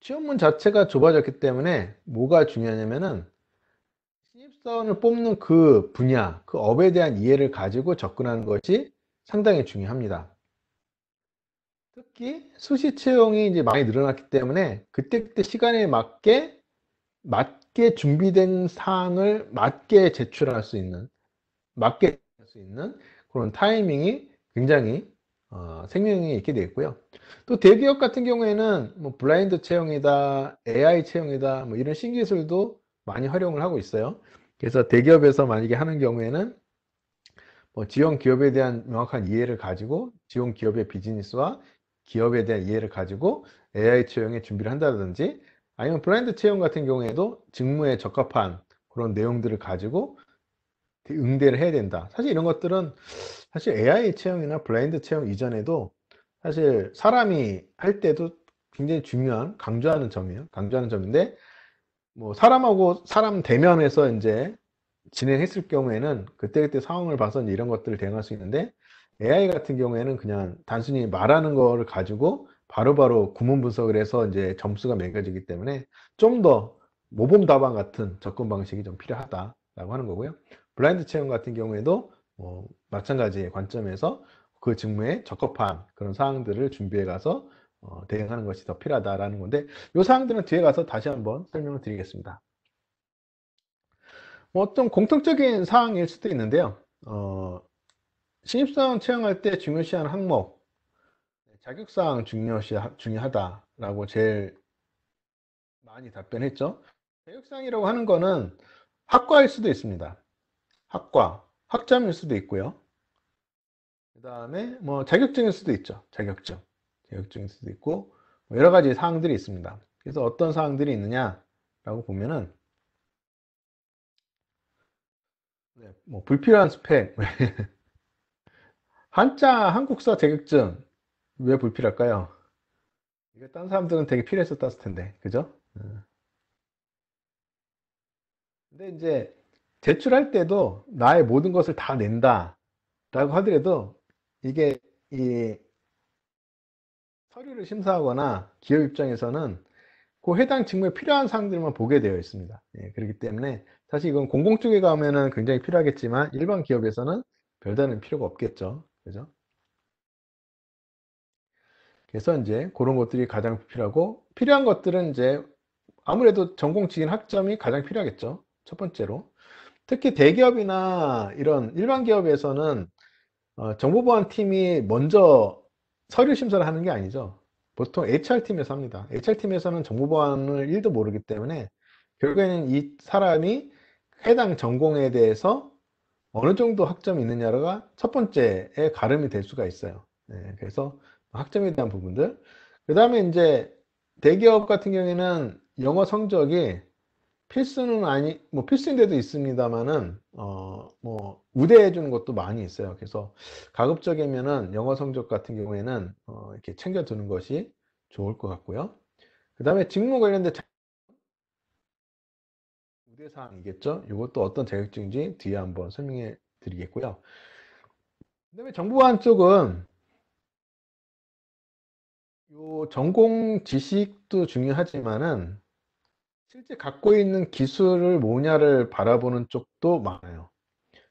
취업문 자체가 좁아졌기 때문에 뭐가 중요하냐면은, 신입사원을 뽑는 그 분야, 그 업에 대한 이해를 가지고 접근하는 것이 상당히 중요합니다. 특히 수시 채용이 이제 많이 늘어났기 때문에 그때그때 시간에 맞게 준비된 사항을 맞게 할 수 있는 그런 타이밍이 굉장히 생명이 있게 되어 있고요. 또 대기업 같은 경우에는 뭐 블라인드 채용이다, AI 채용이다, 뭐 이런 신기술도 많이 활용을 하고 있어요. 그래서 대기업에서 만약에 하는 경우에는 뭐 지원 기업에 대한 명확한 이해를 가지고, 지원 기업의 비즈니스와 기업에 대한 이해를 가지고 AI 채용에 준비를 한다든지, 아니면 블라인드 채용 같은 경우에도 직무에 적합한 그런 내용들을 가지고 응대를 해야 된다. 사실 이런 것들은 사실 AI 채용이나 블라인드 채용 이전에도 사실 사람이 할 때도 굉장히 중요한 강조하는 점이에요. 강조하는 점인데, 뭐 사람하고 사람 대면에서 이제 진행했을 경우에는 그때그때 상황을 봐서 이제 이런 것들을 대응할 수 있는데, AI 같은 경우에는 그냥 단순히 말하는 거를 가지고 바로바로 구문 분석을 해서 이제 점수가 매겨지기 때문에 좀 더 모범 답안 같은 접근 방식이 좀 필요하다라고 하는 거고요. 블라인드 채용 같은 경우에도 마찬가지의 관점에서 그 직무에 적합한 그런 사항들을 준비해 가서 대응하는 것이 더 필요하다라는 건데, 이 사항들은 뒤에 가서 다시 한번 설명을 드리겠습니다. 뭐 어떤 공통적인 사항일 수도 있는데요. 신입사원 채용할 때 중요시하는 항목, 자격사항 중요하다라고 제일 많이 답변했죠. 자격사항이라고 하는 거는 학과일 수도 있습니다. 학점일 수도 있고요. 그 다음에 뭐 자격증일 수도 있죠. 자격증일 수도 있고, 뭐 여러 가지 사항들이 있습니다. 그래서 어떤 사항들이 있느냐라고 보면은, 네, 뭐 불필요한 스펙, 한국사 자격증 왜 불필요할까요? 이게 딴 사람들은 되게 필요했었을 텐데, 그죠? 근데 이제 제출할 때도 나의 모든 것을 다 낸다라고 하더라도, 이게 이 서류를 심사하거나 기업 입장에서는 그 해당 직무에 필요한 사항들만 보게 되어 있습니다. 예, 그렇기 때문에 사실 이건 공공 쪽에 가면은 굉장히 필요하겠지만, 일반 기업에서는 별다른 필요가 없겠죠. 그죠? 그래서 이제 그런 것들이 가장 필요하고, 필요한 것들은 이제 아무래도 전공직인 학점이 가장 필요하겠죠. 첫 번째로. 특히 대기업이나 이런 일반 기업에서는 정보보안 팀이 먼저 서류 심사를 하는 게 아니죠. 보통 HR팀에서 합니다. HR팀에서는 정보보안을 1도 모르기 때문에 결국에는 이 사람이 해당 전공에 대해서 어느 정도 학점이 있느냐가 첫 번째의 가름이 될 수가 있어요. 네, 그래서 학점에 대한 부분들. 그 다음에 이제 대기업 같은 경우에는 영어 성적이 필수는 뭐 필수인 데도 있습니다만은, 뭐, 우대해 주는 것도 많이 있어요. 그래서 가급적이면은 영어 성적 같은 경우에는, 이렇게 챙겨두는 것이 좋을 것 같고요. 그 다음에 직무 관련된 우대사항이겠죠? 이것도 어떤 자격증인지 뒤에 한번 설명해 드리겠고요. 그다음에 정보관 쪽은 요 전공 지식도 중요하지만은 실제 갖고 있는 기술을 뭐냐를 바라보는 쪽도 많아요.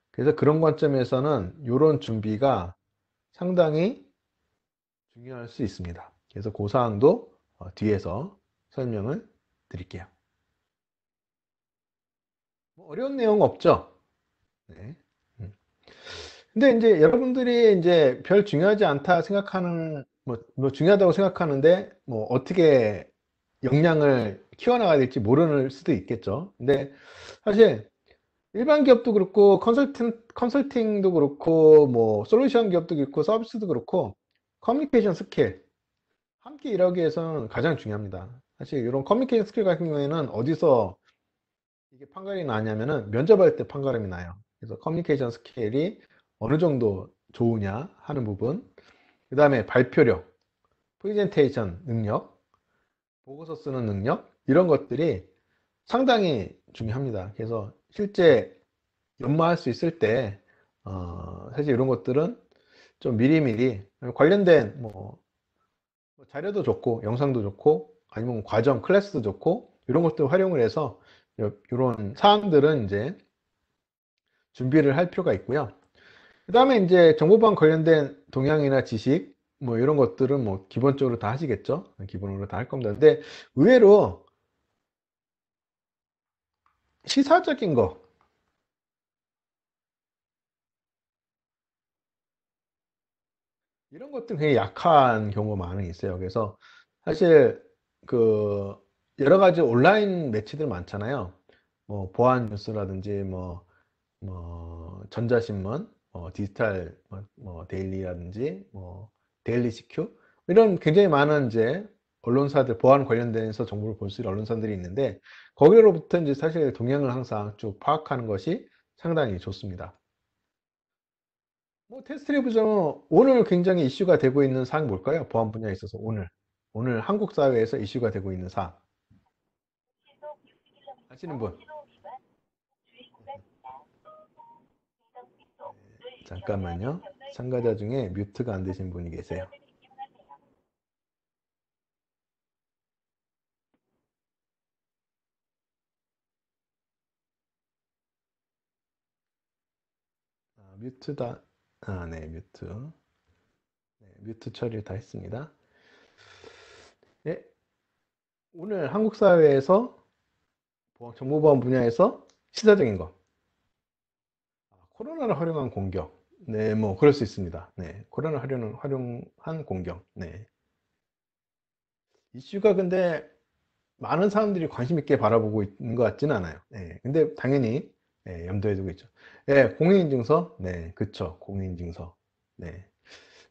그래서 그런 관점에서는 이런 준비가 상당히 중요할 수 있습니다. 그래서 그 사항도 뒤에서 설명을 드릴게요. 뭐 어려운 내용 없죠? 네. 음. 근데 이제 여러분들이 이제 별 중요하지 않다 생각하는, 뭐 중요하다고 생각하는데, 뭐 어떻게 역량을 키워나가야 될지 모르는 수도 있겠죠. 근데 사실 일반 기업도 그렇고, 컨설팅도 그렇고, 뭐 솔루션 기업도 그렇고, 서비스도 그렇고, 커뮤니케이션 스킬, 함께 일하기 위해서는 가장 중요합니다. 사실 이런 커뮤니케이션 스킬 같은 경우에는 어디서 이게 판가름이 나냐면은 면접할 때 판가름이 나요. 그래서 커뮤니케이션 스킬이 어느 정도 좋으냐 하는 부분, 그 다음에 발표력, 프레젠테이션 능력, 보고서 쓰는 능력, 이런 것들이 상당히 중요합니다. 그래서 실제 연마할 수 있을 때, 사실 이런 것들은 좀 미리미리 관련된 뭐 자료도 좋고, 영상도 좋고, 아니면 과정, 클래스도 좋고, 이런 것들 활용을 해서 이런 사항들은 이제 준비를 할 필요가 있고요. 그 다음에 이제 정보방 관련된 동향이나 지식, 뭐 이런 것들은 뭐 기본적으로 다 하시겠죠? 기본으로 다 할 겁니다. 근데 의외로 시사적인 거, 이런 것들은 굉장히 약한 경우가 많이 있어요. 그래서 사실 그 여러 가지 온라인 매체들 많잖아요. 뭐 보안 뉴스라든지 뭐 전자신문, 디지털 데일리라든지 뭐 데일리 CQ, 이런 굉장히 많은 이제 언론사들, 보안 관련돼서 정보를 볼 수 있는 언론사들이 있는데 거기로부터 이제 사실 동향을 항상 쭉 파악하는 것이 상당히 좋습니다. 뭐 테스트 리뷰전, 오늘 굉장히 이슈가 되고 있는 사항이 뭘까요? 보안 분야에 있어서 오늘 한국 사회에서 이슈가 되고 있는 사항 아시는 분? 잠깐만요. 참가자 중에 뮤트가 안 되신 분이 계세요. 뮤트다. 네, 뮤트. 네, 뮤트 처리를 다 했습니다. 예, 오늘 한국 사회에서 정보보안 분야에서 시사적인 것. 코로나를 활용한 공격. 네, 뭐 그럴 수 있습니다. 네, 코로나를 활용한 공격. 네. 이슈가 근데 많은 사람들이 관심 있게 바라보고 있는 것 같지는 않아요. 네, 근데 당연히 염두에 두고 있죠. 네, 공인인증서. 네, 그쵸. 공인인증서. 네.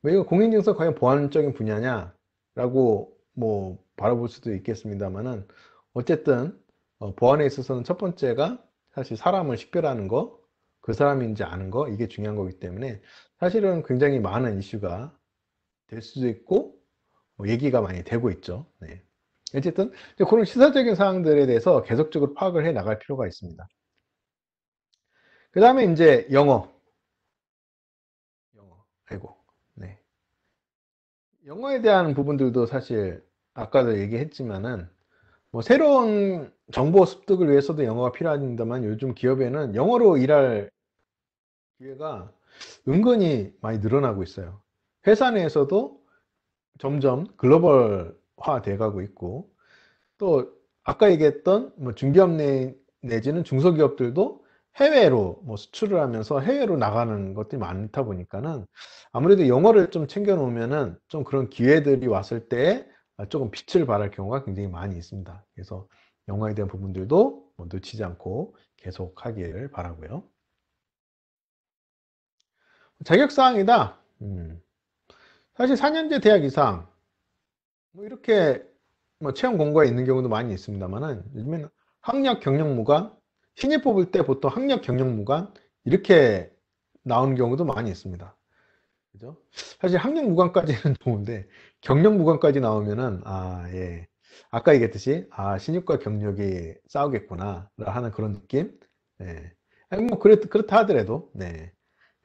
왜 이거 공인인증서 과연 보안적인 분야냐라고 뭐 바라볼 수도 있겠습니다만은 어쨌든 보안에 있어서는 첫 번째가 사실 사람을 식별하는 거, 그 사람인지 아는 거, 이게 중요한 거기 때문에 사실은 굉장히 많은 이슈가 될 수도 있고 얘기가 많이 되고 있죠. 네. 어쨌든 이제 그런 시사적인 사항들에 대해서 계속적으로 파악을 해 나갈 필요가 있습니다. 그 다음에 이제 아이고, 네. 영어에 대한 부분들도 사실 아까도 얘기했지만은 뭐 새로운 정보 습득을 위해서도 영어가 필요합니다만 요즘 기업에는 영어로 일할 기회가 은근히 많이 늘어나고 있어요. 회사 내에서도 점점 글로벌화 돼 가고 있고, 또 아까 얘기했던 뭐 중기업 내지는 중소기업들도 해외로 뭐 수출을 하면서 해외로 나가는 것들이 많다 보니까는 아무래도 영어를 좀 챙겨 놓으면은 좀 그런 기회들이 왔을 때 조금 빛을 발할 경우가 굉장히 많이 있습니다. 그래서 영어에 대한 부분들도 뭐 놓치지 않고 계속 하기를 바라고요. 자격사항이다. 사실 4년제 대학 이상, 뭐 이렇게 뭐 채용 공고에 있는 경우도 많이 있습니다만은, 요즘에는 학력 경력 무관, 신입 뽑을 때 보통 학력 경력 무관 이렇게 나오는 경우도 많이 있습니다. 그죠? 사실 학력 무관까지는 좋은데 경력 무관까지 나오면은 예. 아까 얘기했듯이 신입과 경력이 싸우겠구나 하는 그런 느낌. 네. 아니, 뭐 그렇다 하더라도 네.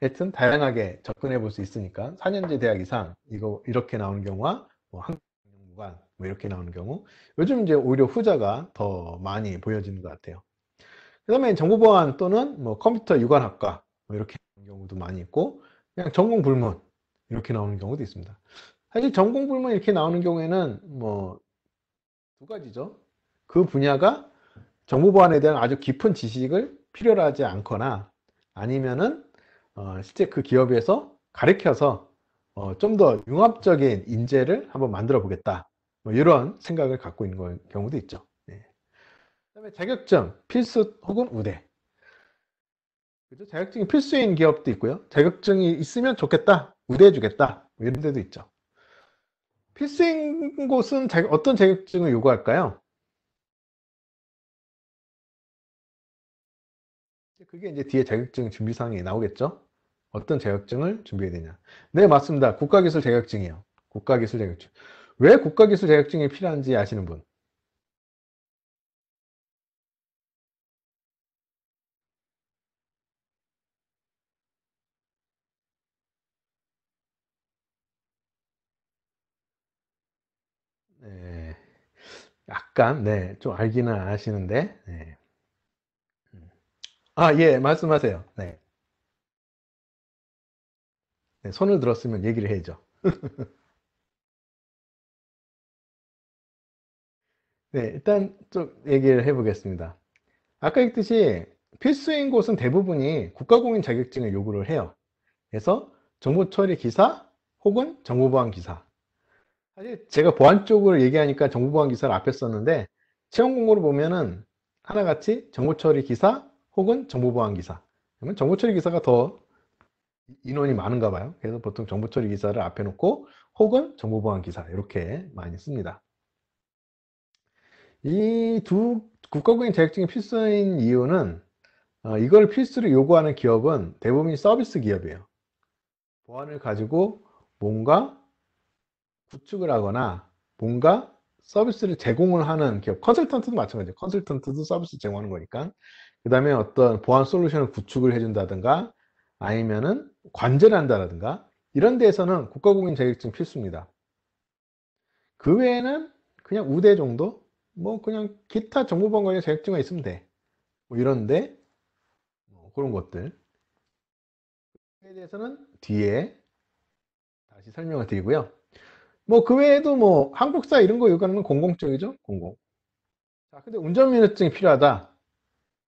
하여튼 다양하게 접근해 볼 수 있으니까 4년제 대학 이상 이거 이렇게 나오는 경우와 뭐 학력 무관 뭐 이렇게 나오는 경우, 요즘 이제 오히려 후자가 더 많이 보여지는 것 같아요. 그다음에 정보보안 또는 뭐 컴퓨터 유관학과 뭐 이렇게 나오는 경우도 많이 있고, 그냥 전공 불문 이렇게 나오는 경우도 있습니다. 사실 전공 불문 이렇게 나오는 경우에는 뭐 두 가지죠. 그 분야가 정보보안에 대한 아주 깊은 지식을 필요로 하지 않거나, 아니면은 실제 그 기업에서 가르쳐서 좀 더 융합적인 인재를 한번 만들어 보겠다, 뭐 이런 생각을 갖고 있는 경우도 있죠. 네. 그다음에 자격증 필수 혹은 우대. 그죠? 자격증이 필수인 기업도 있고요. 자격증이 있으면 좋겠다, 우대해 주겠다, 뭐 이런 데도 있죠. 필수인 곳은 어떤 자격증을 요구할까요? 그게 이제 뒤에 자격증 준비사항이 나오겠죠? 어떤 자격증을 준비해야 되냐. 네, 맞습니다. 국가기술 자격증이요. 국가기술 자격증. 왜 국가기술 자격증이 필요한지 아시는 분? 네, 약간, 네, 좀 알기는 아시는데, 네. 예, 말씀하세요. 네. 네, 손을 들었으면 얘기를 해야죠. 네, 일단 좀 얘기를 해보겠습니다. 아까 했듯이 필수인 곳은 대부분이 국가공인 자격증을 요구를 해요. 그래서 정보처리 기사 혹은 정보보안 기사. 사실 제가 보안 쪽으로 얘기하니까 정보보안 기사를 앞에 썼는데, 채용 공고를 보면은 하나같이 정보처리 기사 혹은 정보보안 기사. 그러면 정보처리 기사가 더 인원이 많은가 봐요. 그래서 보통 정보처리 기사를 앞에 놓고 혹은 정보보안 기사 이렇게 많이 씁니다. 이 두 국가공인 자격증이 필수인 이유는, 이걸 필수로 요구하는 기업은 대부분 서비스 기업이에요. 보안을 가지고 뭔가 구축을 하거나 뭔가 서비스를 제공을 하는 기업, 컨설턴트도 마찬가지예요. 컨설턴트도 서비스 제공하는 거니까. 그 다음에 어떤 보안 솔루션을 구축을 해준다든가, 아니면은 관제를 한다든가, 이런 데에서는 국가공인 자격증 필수입니다. 그 외에는 그냥 우대 정도, 뭐 그냥 기타 정보보안 관련 자격증만 있으면 돼, 뭐 이런데, 그런 것들에 대해서는 뒤에 다시 설명을 드리고요. 뭐 그 외에도 뭐 한국사 이런 거 요구하는 건 공공 쪽이죠, 공공. 자, 근데 운전면허증이 필요하다.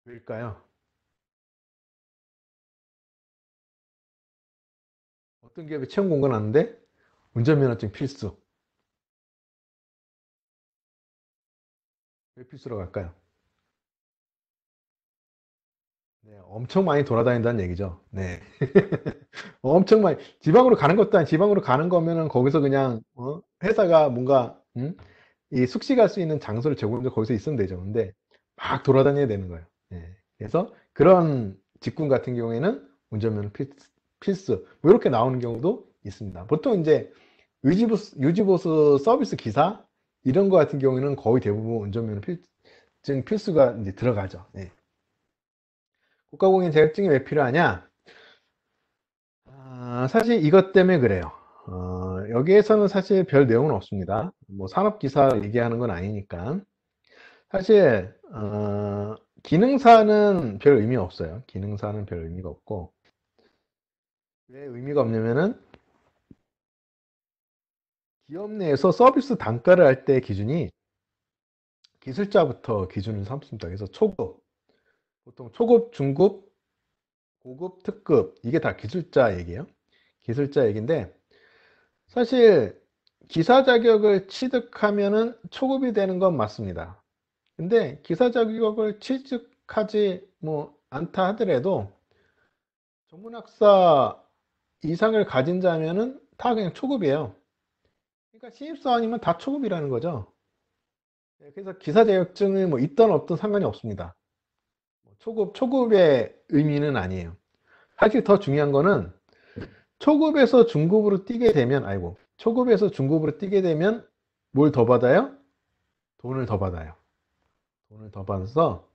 왜일까요? 어떤 기업이 채용 공고는 하는데 운전면허증 필수. 왜 필수라고 할까요? 네, 엄청 많이 돌아다닌다는 얘기죠. 네. 엄청 많이, 지방으로 가는 것도 아니, 지방으로 가는 거면은 거기서 그냥, 회사가 뭔가, 이 숙식할 수 있는 장소를 제공해서 거기서 있으면 되죠. 근데 막 돌아다녀야 되는 거예요. 네. 그래서 그런 직군 같은 경우에는 운전면허 필수. 뭐 이렇게 나오는 경우도 있습니다. 보통 이제 유지보수 서비스 기사 이런 거 같은 경우에는 거의 대부분 운전면허 필수가 이제 들어가죠. 네. 국가공인 자격증이 왜 필요하냐? 사실 이것 때문에 그래요. 여기에서는 사실 별 내용은 없습니다. 뭐 산업기사 얘기하는 건 아니니까. 사실 기능사는 별 의미 없어요. 기능사는 별 의미가 없고, 왜 의미가 없냐면은 기업 내에서 서비스 단가를 할 때 기준이 기술자부터 기준을 삼습니다. 그래서 초급, 보통 초급, 중급, 고급, 특급, 이게 다 기술자 얘기예요. 기술자 얘기인데, 사실 기사 자격을 취득하면은 초급이 되는 건 맞습니다. 근데 기사 자격을 취득하지 뭐 않다 하더라도 전문학사 이상을 가진 자면은 다 그냥 초급이에요. 그러니까 신입사원이면 다 초급이라는 거죠. 네, 그래서 기사 자격증을 뭐 있던 없던 상관이 없습니다. 초급의 의미는 아니에요. 사실 더 중요한 거는 초급에서 중급으로 뛰게 되면, 아이고, 초급에서 중급으로 뛰게 되면 뭘 더 받아요? 돈을 더 받아요. 돈을 더 받아서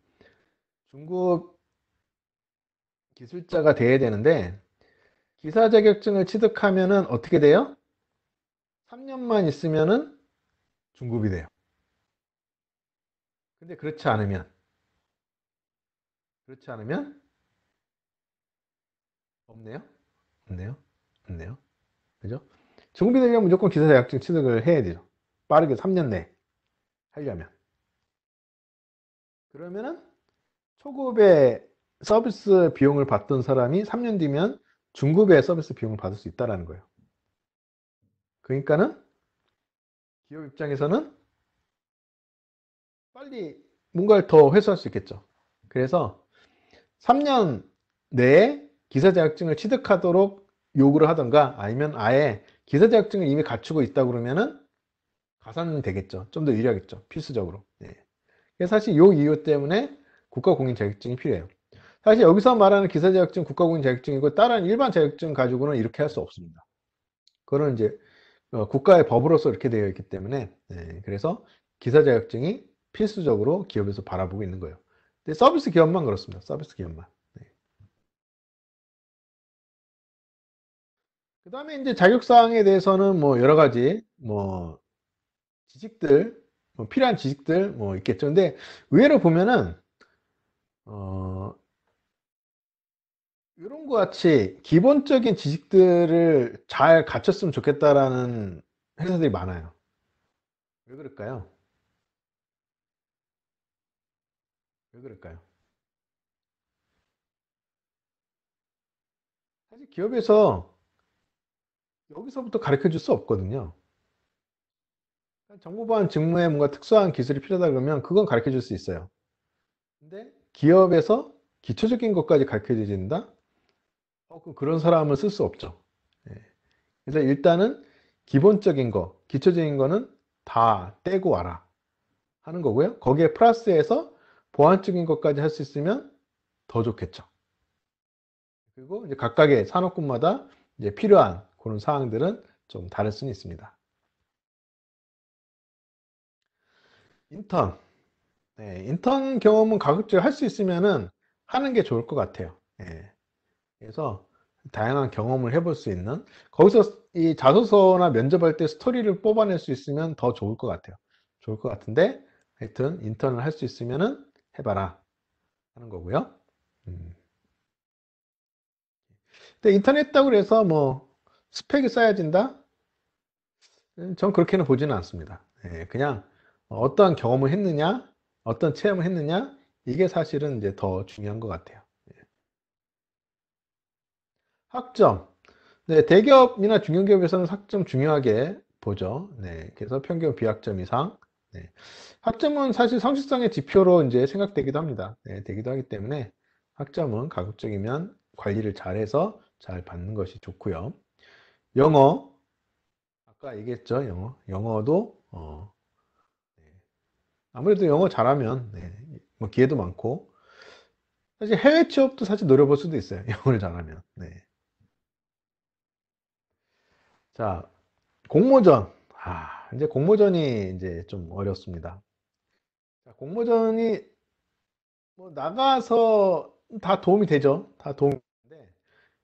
중급 기술자가 돼야 되는데, 기사 자격증을 취득하면은 어떻게 돼요? 3년만 있으면은 중급이 돼요. 근데 그렇지 않으면 없네요. 없네요. 없네요. 그죠? 중급이 되려면 무조건 기사 자격증 취득을 해야 되죠. 빠르게 3년 내에 하려면. 그러면은 초급의 서비스 비용을 받던 사람이 3년 뒤면 중급의 서비스 비용을 받을 수 있다는 거예요. 그러니까는 기업 입장에서는 빨리 뭔가를 더 회수할 수 있겠죠. 그래서 3년 내에 기사 자격증을 취득하도록 요구를 하던가, 아니면 아예 기사 자격증을 이미 갖추고 있다 그러면은 가산은 되겠죠. 좀 더 유리하겠죠. 필수적으로. 예. 그래서 사실 요 이유 때문에 국가공인 자격증이 필요해요. 사실 여기서 말하는 기사 자격증, 국가공인 자격증이고 다른 일반 자격증 가지고는 이렇게 할 수 없습니다. 그거는 이제 국가의 법으로서 이렇게 되어 있기 때문에, 그래서 기사 자격증이 필수적으로 기업에서 바라보고 있는 거예요. 근데 서비스 기업만 그렇습니다. 서비스 기업만. 네. 그 다음에 이제 자격사항에 대해서는 뭐 여러 가지 뭐 지식들, 뭐 필요한 지식들 뭐 있겠죠. 근데 의외로 보면은 어 이런 것 같이 기본적인 지식들을 잘 갖췄으면 좋겠다라는 회사들이 많아요. 왜 그럴까요? 왜 그럴까요? 사실 기업에서 여기서부터 가르쳐 줄 수 없거든요. 정보보안 직무에 뭔가 특수한 기술이 필요하다 그러면 그건 가르쳐 줄 수 있어요. 근데 기업에서 기초적인 것까지 가르쳐 주진다? 그럼 그런 사람을 쓸 수 없죠. 예. 그래서 일단은 기본적인 거, 기초적인 거는 다 떼고 와라 하는 거고요. 거기에 플러스해서 보안적인 것까지 할 수 있으면 더 좋겠죠. 그리고 이제 각각의 산업군마다 이제 필요한 그런 사항들은 좀 다를 수는 있습니다. 인턴. 네, 인턴 경험은 가급적 할 수 있으면은 하는 게 좋을 것 같아요. 예. 그래서 다양한 경험을 해볼 수 있는, 거기서 이 자소서나 면접할 때 스토리를 뽑아낼 수 있으면 더 좋을 것 같아요. 좋을 것 같은데, 하여튼 인턴을 할 수 있으면은 해봐라 하는 거고요. 음. 근데 인턴 했다고 해서 뭐 스펙이 쌓여진다? 전 그렇게는 보지는 않습니다. 예, 그냥 어떠한 경험을 했느냐, 어떤 체험을 했느냐, 이게 사실은 이제 더 중요한 것 같아요. 학점. 네, 대기업이나 중견기업에서는 학점 중요하게 보죠. 네, 그래서 평균 비학점 이상. 네. 학점은 사실 성실성의 지표로 이제 생각되기도 합니다. 네, 되기도 하기 때문에 학점은 가급적이면 관리를 잘해서 잘 받는 것이 좋고요. 영어, 아까 얘기했죠. 영어도 네, 아무래도 영어 잘하면 네, 뭐 기회도 많고, 사실 해외 취업도 사실 노려볼 수도 있어요. 영어를 잘하면. 네. 자, 공모전. 이제 공모전이 이제 좀 어렵습니다. 자, 공모전이 뭐 나가서 다 도움이 되죠. 다 도움이 되는데,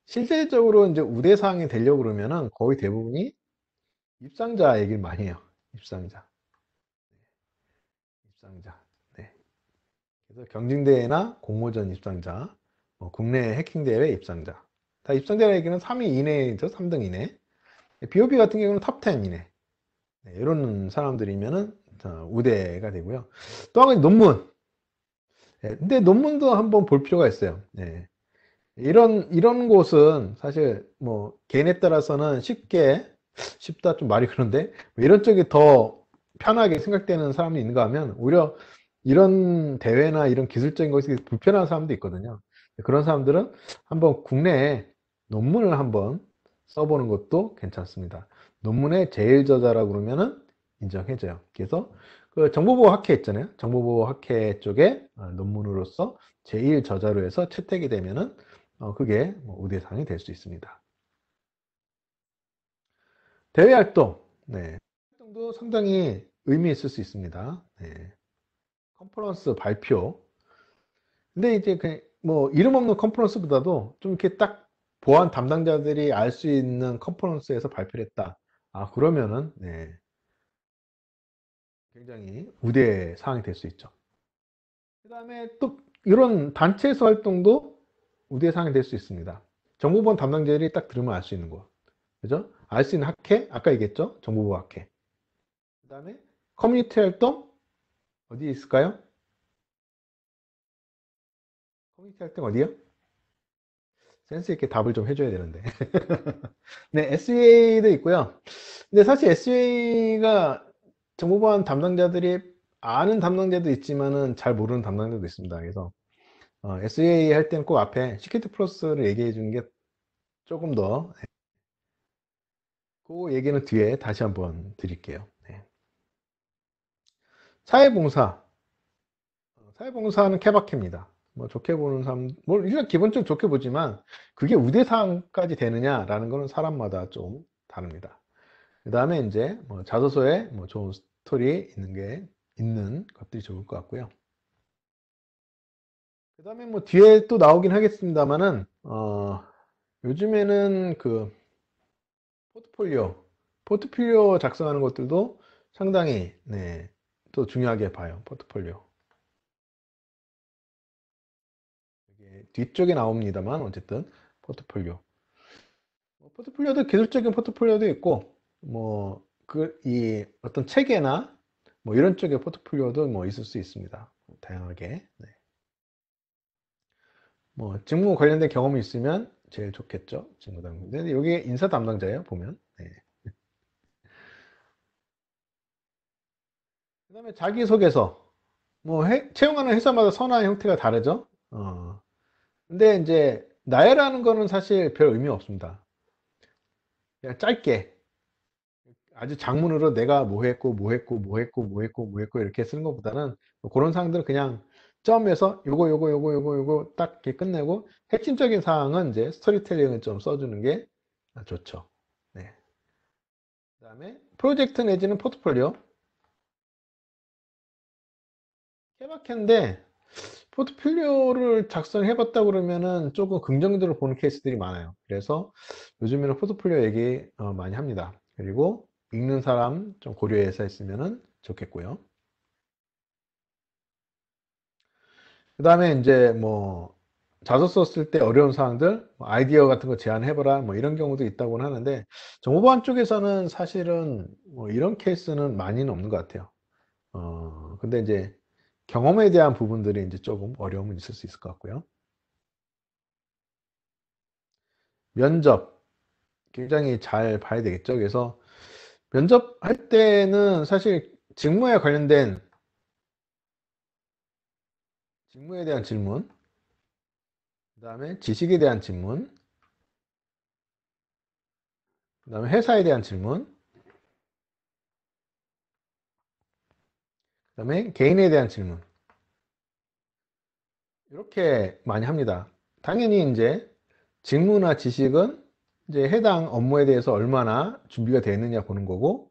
실질적으로 이제 우대사항이 되려고 그러면은 거의 대부분이 입상자 얘기를 많이 해요. 입상자. 입상자. 네. 그래서 경진대회나 공모전 입상자, 뭐 국내 해킹대회 입상자. 다 입상자 얘기는 3위 이내죠. 3등 이내. BOB 같은 경우는 탑 10 이내. 네, 이런 사람들이면은 우대가 되고요. 또 한 가지 논문. 근데 논문도 한번 볼 필요가 있어요. 이런 곳은 사실 뭐 개인에 따라서는 쉽다 좀 말이 그런데, 뭐 이런 쪽이 더 편하게 생각되는 사람이 있는가 하면 오히려 이런 대회나 이런 기술적인 것이 불편한 사람도 있거든요. 그런 사람들은 한번 국내에 논문을 한번 써보는 것도 괜찮습니다. 논문의 제일 저자라고 그러면은 인정해줘요. 그래서 그 정보보호학회 있잖아요. 정보보호학회 쪽에 논문으로서 제일 저자로 해서 채택이 되면은 그게 뭐 우대상이 될 수 있습니다. 대외 활동, 네. 활동도 상당히 의미 있을 수 있습니다. 네. 컨퍼런스 발표. 근데 이제 뭐 이름 없는 컨퍼런스보다도 좀 이렇게 딱 보안 담당자들이 알 수 있는 컨퍼런스에서 발표를 했다. 그러면은 네, 굉장히 우대 사항이 될 수 있죠. 그다음에 또 이런 단체에서 활동도 우대 사항이 될 수 있습니다. 정보보안 담당자들이 딱 들으면 알 수 있는 거. 그죠? 알 수 있는 학회, 아까 얘기했죠? 정보보호 학회. 그다음에 커뮤니티 활동 어디에 있을까요? 커뮤니티 활동 어디요? 센스 있게 답을 좀 해줘야 되는데. 네, SUA도 있고요. 근데 사실 SUA가 정보보안 담당자들이 아는 담당자도 있지만은 잘 모르는 담당자도 있습니다. 그래서 SUA 할 때는 꼭 앞에 시큐리티 플러스를 얘기해 주는 게 조금 더, 그 얘기는 뒤에 다시 한번 드릴게요. 네. 사회봉사. 사회봉사는 케바케입니다. 뭐 좋게 보는 사람, 뭐 일단 기본적으로 좋게 보지만 그게 우대사항까지 되느냐라는 거는 사람마다 좀 다릅니다. 그 다음에 이제 뭐 자소서에 뭐 좋은 스토리 있는 것들이 좋을 것 같고요. 그 다음에 뭐 뒤에 또 나오긴 하겠습니다만은 요즘에는 그 포트폴리오 작성하는 것들도 상당히 네, 또 중요하게 봐요. 포트폴리오. 이게 뒤쪽에 나옵니다만 어쨌든 포트폴리오. 포트폴리오도 기술적인 포트폴리오도 있고 뭐 이 어떤 체계나 뭐 이런 쪽의 포트폴리오도 뭐 있을 수 있습니다. 다양하게. 네. 뭐 직무 관련된 경험이 있으면 제일 좋겠죠. 직무 담당. 근데 여기 인사 담당자예요, 보면. 네. 그다음에 자기소개서. 뭐 채용하는 회사마다 선호하는 형태가 다르죠. 근데 이제 나열하는 거는 사실 별 의미 없습니다. 그냥 짧게 아주 장문으로 내가 뭐 했고 뭐 했고 뭐 했고 뭐 했고 뭐 했고 이렇게 쓰는 것보다는 뭐 그런 사항들은 그냥 점에서 요거 딱 이렇게 끝내고 핵심적인 사항은 이제 스토리텔링을 좀 써주는 게 좋죠. 네. 그다음에 프로젝트 내지는 포트폴리오. 케바케인데 포트폴리오를 작성해 봤다 그러면은 조금 긍정적으로 보는 케이스들이 많아요. 그래서 요즘에는 포트폴리오 얘기 많이 합니다. 그리고 읽는 사람 좀 고려해서 했으면 좋겠고요. 그 다음에 이제 뭐 자소서 쓸 때 어려운 사항들, 뭐 아이디어 같은 거 제안해봐라, 뭐 이런 경우도 있다고는 하는데 정보보안 쪽에서는 사실은 뭐 이런 케이스는 많이는 없는 것 같아요. 근데 이제 경험에 대한 부분들이 이제 조금 어려움은 있을 수 있을 것 같고요. 면접 굉장히 잘 봐야 되겠죠. 그래서 면접할 때는 사실 직무에 대한 질문, 그 다음에 지식에 대한 질문, 그 다음에 회사에 대한 질문, 그 다음에 개인에 대한 질문. 이렇게 많이 합니다. 당연히 이제 직무나 지식은 이제 해당 업무에 대해서 얼마나 준비가 되어 있느냐 보는 거고,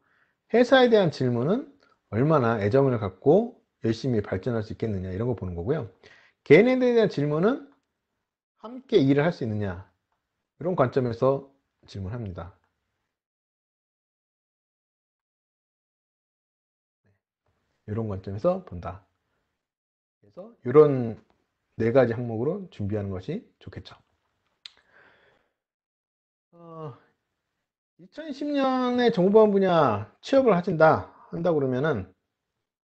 회사에 대한 질문은 얼마나 애정을 갖고 열심히 발전할 수 있겠느냐 이런 거 보는 거고요. 개인에 대한 질문은 함께 일을 할 수 있느냐 이런 관점에서 질문합니다. 이런 관점에서 본다. 그래서 이런 네 가지 항목으로 준비하는 것이 좋겠죠. 2010년에 정보보안 분야 취업을 한다 그러면은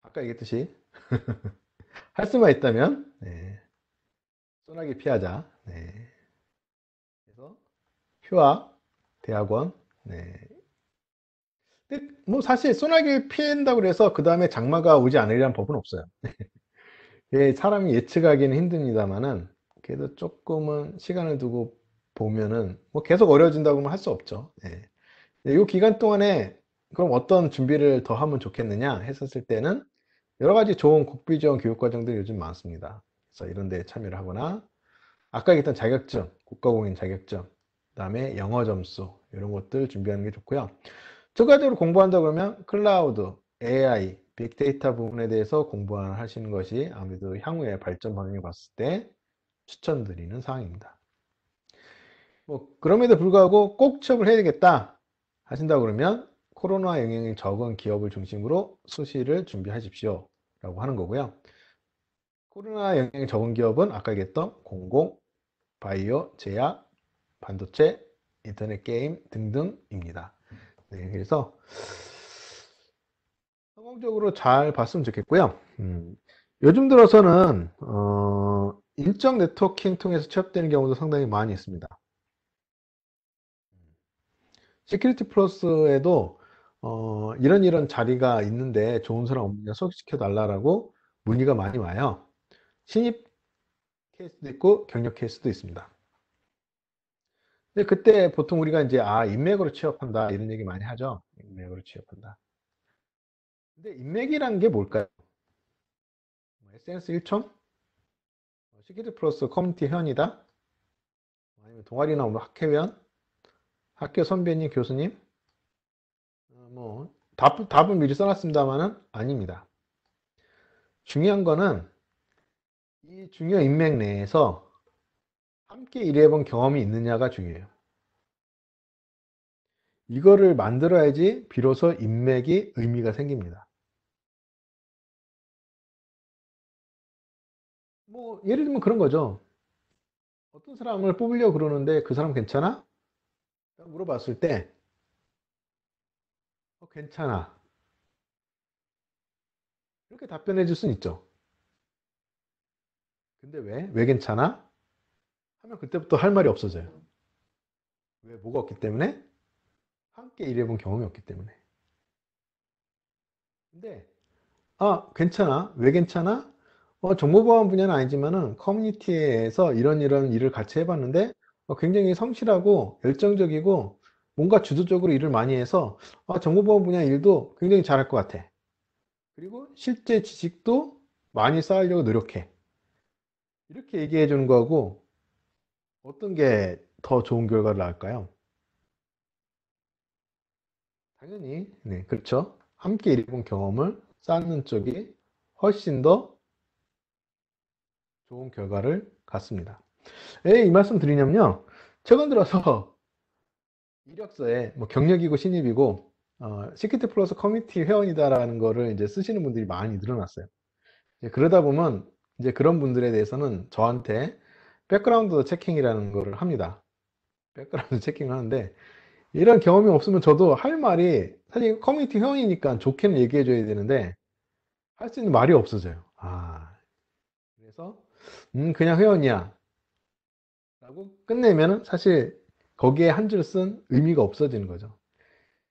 아까 얘기했듯이 할 수만 있다면 네, 소나기 피하자. 네. 그래서 휴학, 대학원. 네. 근데 뭐 사실 소나기 피한다고 그래서 그 다음에 장마가 오지 않으리란 법은 없어요. 예, 사람이 예측하기는 힘듭니다만은 그래도 조금은 시간을 두고 보면은 뭐 계속 어려워진다고는 할 수 없죠. 예. 이 기간 동안에 그럼 어떤 준비를 더 하면 좋겠느냐 했었을 때는 여러 가지 좋은 국비 지원 교육 과정들이 요즘 많습니다. 그래서 이런 데 참여를 하거나 아까 얘기했던 자격증, 국가공인 자격증, 그다음에 영어 점수 이런 것들 준비하는 게 좋고요. 추가적으로 공부한다 그러면 클라우드, AI, 빅데이터 부분에 대해서 공부하시는 것이 아무래도 향후에 발전 방향을 봤을 때 추천드리는 사항입니다. 뭐 그럼에도 불구하고 꼭 취업을 해야 되겠다 하신다 그러면 코로나 영향이 적은 기업을 중심으로 수시를 준비하십시오 라고 하는 거고요. 코로나 영향이 적은 기업은 아까 얘기했던 공공, 바이오, 제약, 반도체, 인터넷 게임 등등입니다. 네, 그래서 성공적으로 잘 봤으면 좋겠고요. 요즘 들어서는 인적 네트워킹 통해서 취업되는 경우도 상당히 많이 있습니다. 시큐리티 플러스에도 이런 자리가 있는데 좋은 사람 없느냐 소개시켜 달라고 문의가 많이 와요. 신입 케이스도 있고 경력 케이스도 있습니다. 근데 그때 보통 우리가 이제 인맥으로 취업한다 이런 얘기 많이 하죠. 인맥으로 취업한다. 근데 인맥이란 게 뭘까요? SNS 1촌? 시큐리티 플러스 커뮤니티 회원이다? 아니면 동아리나 뭐 학회위원? 학교 선배님, 교수님? 뭐 답은 미리 써놨습니다만은 아닙니다. 중요한 거는 이 중요 인맥 내에서 함께 일해본 경험이 있느냐가 중요해요. 이거를 만들어야지 비로소 인맥이 의미가 생깁니다. 뭐 예를 들면 그런 거죠. 어떤 사람을 뽑으려고 그러는데 그 사람 괜찮아? 물어봤을 때 괜찮아. 이렇게 답변해 줄 수는 있죠. 근데 왜? 왜 괜찮아? 하면 그때부터 할 말이 없어져요. 왜? 뭐가 없기 때문에? 함께 일해본 경험이 없기 때문에. 근데 괜찮아. 왜 괜찮아? 정보보안 분야는 아니지만은 커뮤니티에서 이런 일을 같이 해봤는데 굉장히 성실하고 열정적이고 뭔가 주도적으로 일을 많이 해서 정보보안 분야 일도 굉장히 잘할 것 같아. 그리고 실제 지식도 많이 쌓으려고 노력해. 이렇게 얘기해 주는 거하고 어떤 게 더 좋은 결과를 낳을까요? 당연히, 네, 그렇죠. 함께 일해본 경험을 쌓는 쪽이 훨씬 더 좋은 결과를 갖습니다. 왜 이 말씀 드리냐면요. 최근 들어서 이력서에 뭐 경력이고 신입이고 시큐리티 플러스 커뮤니티 회원이다라는 거를 이제 쓰시는 분들이 많이 늘어났어요. 이제 그러다 보면 이제 그런 분들에 대해서는 저한테 백그라운드 체킹이라는 거를 합니다. 백그라운드 체킹을 하는데 이런 경험이 없으면 저도 할 말이 사실 커뮤니티 회원이니까 좋게는 얘기해 줘야 되는데 할 수 있는 말이 없어져요. 그래서 그냥 회원이야 라고 끝내면은 사실 거기에 한 줄 쓴 의미가 없어지는 거죠.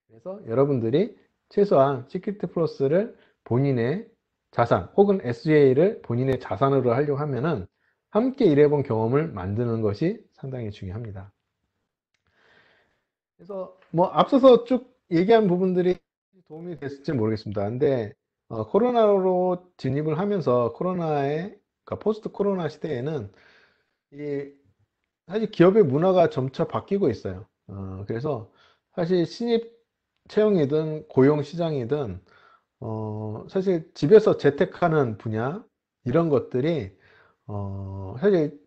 그래서 여러분들이 최소한 시큐리티 플러스를 본인의 자산 혹은 SGA를 본인의 자산으로 하려고 하면은 함께 일해본 경험을 만드는 것이 상당히 중요합니다. 그래서 뭐 앞서서 쭉 얘기한 부분들이 도움이 됐을지 모르겠습니다. 근데 코로나로 진입을 하면서 그러니까 포스트 코로나 시대에는 이 사실 기업의 문화가 점차 바뀌고 있어요. 그래서 사실 신입 채용이든 고용 시장이든 사실 집에서 재택하는 분야 이런 것들이 사실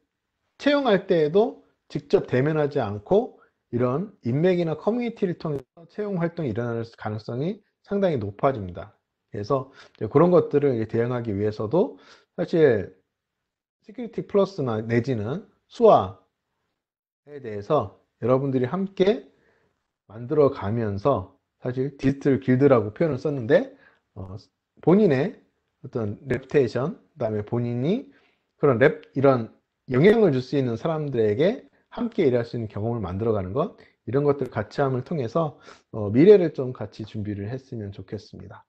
채용할 때에도 직접 대면하지 않고 이런 인맥이나 커뮤니티를 통해서 채용 활동이 일어날 가능성이 상당히 높아집니다. 그래서 이제 그런 것들을 대응하기 위해서도 사실 시큐리티 플러스나 내지는 수화에 대해서 여러분들이 함께 만들어 가면서 사실 디지털 길드라고 표현을 썼는데 본인의 어떤 레putation 그다음에 본인이 그런 이런 영향을 줄 수 있는 사람들에게 함께 일할 수 있는 경험을 만들어 가는 것 이런 것들 같이 함을 통해서 미래를 좀 같이 준비를 했으면 좋겠습니다.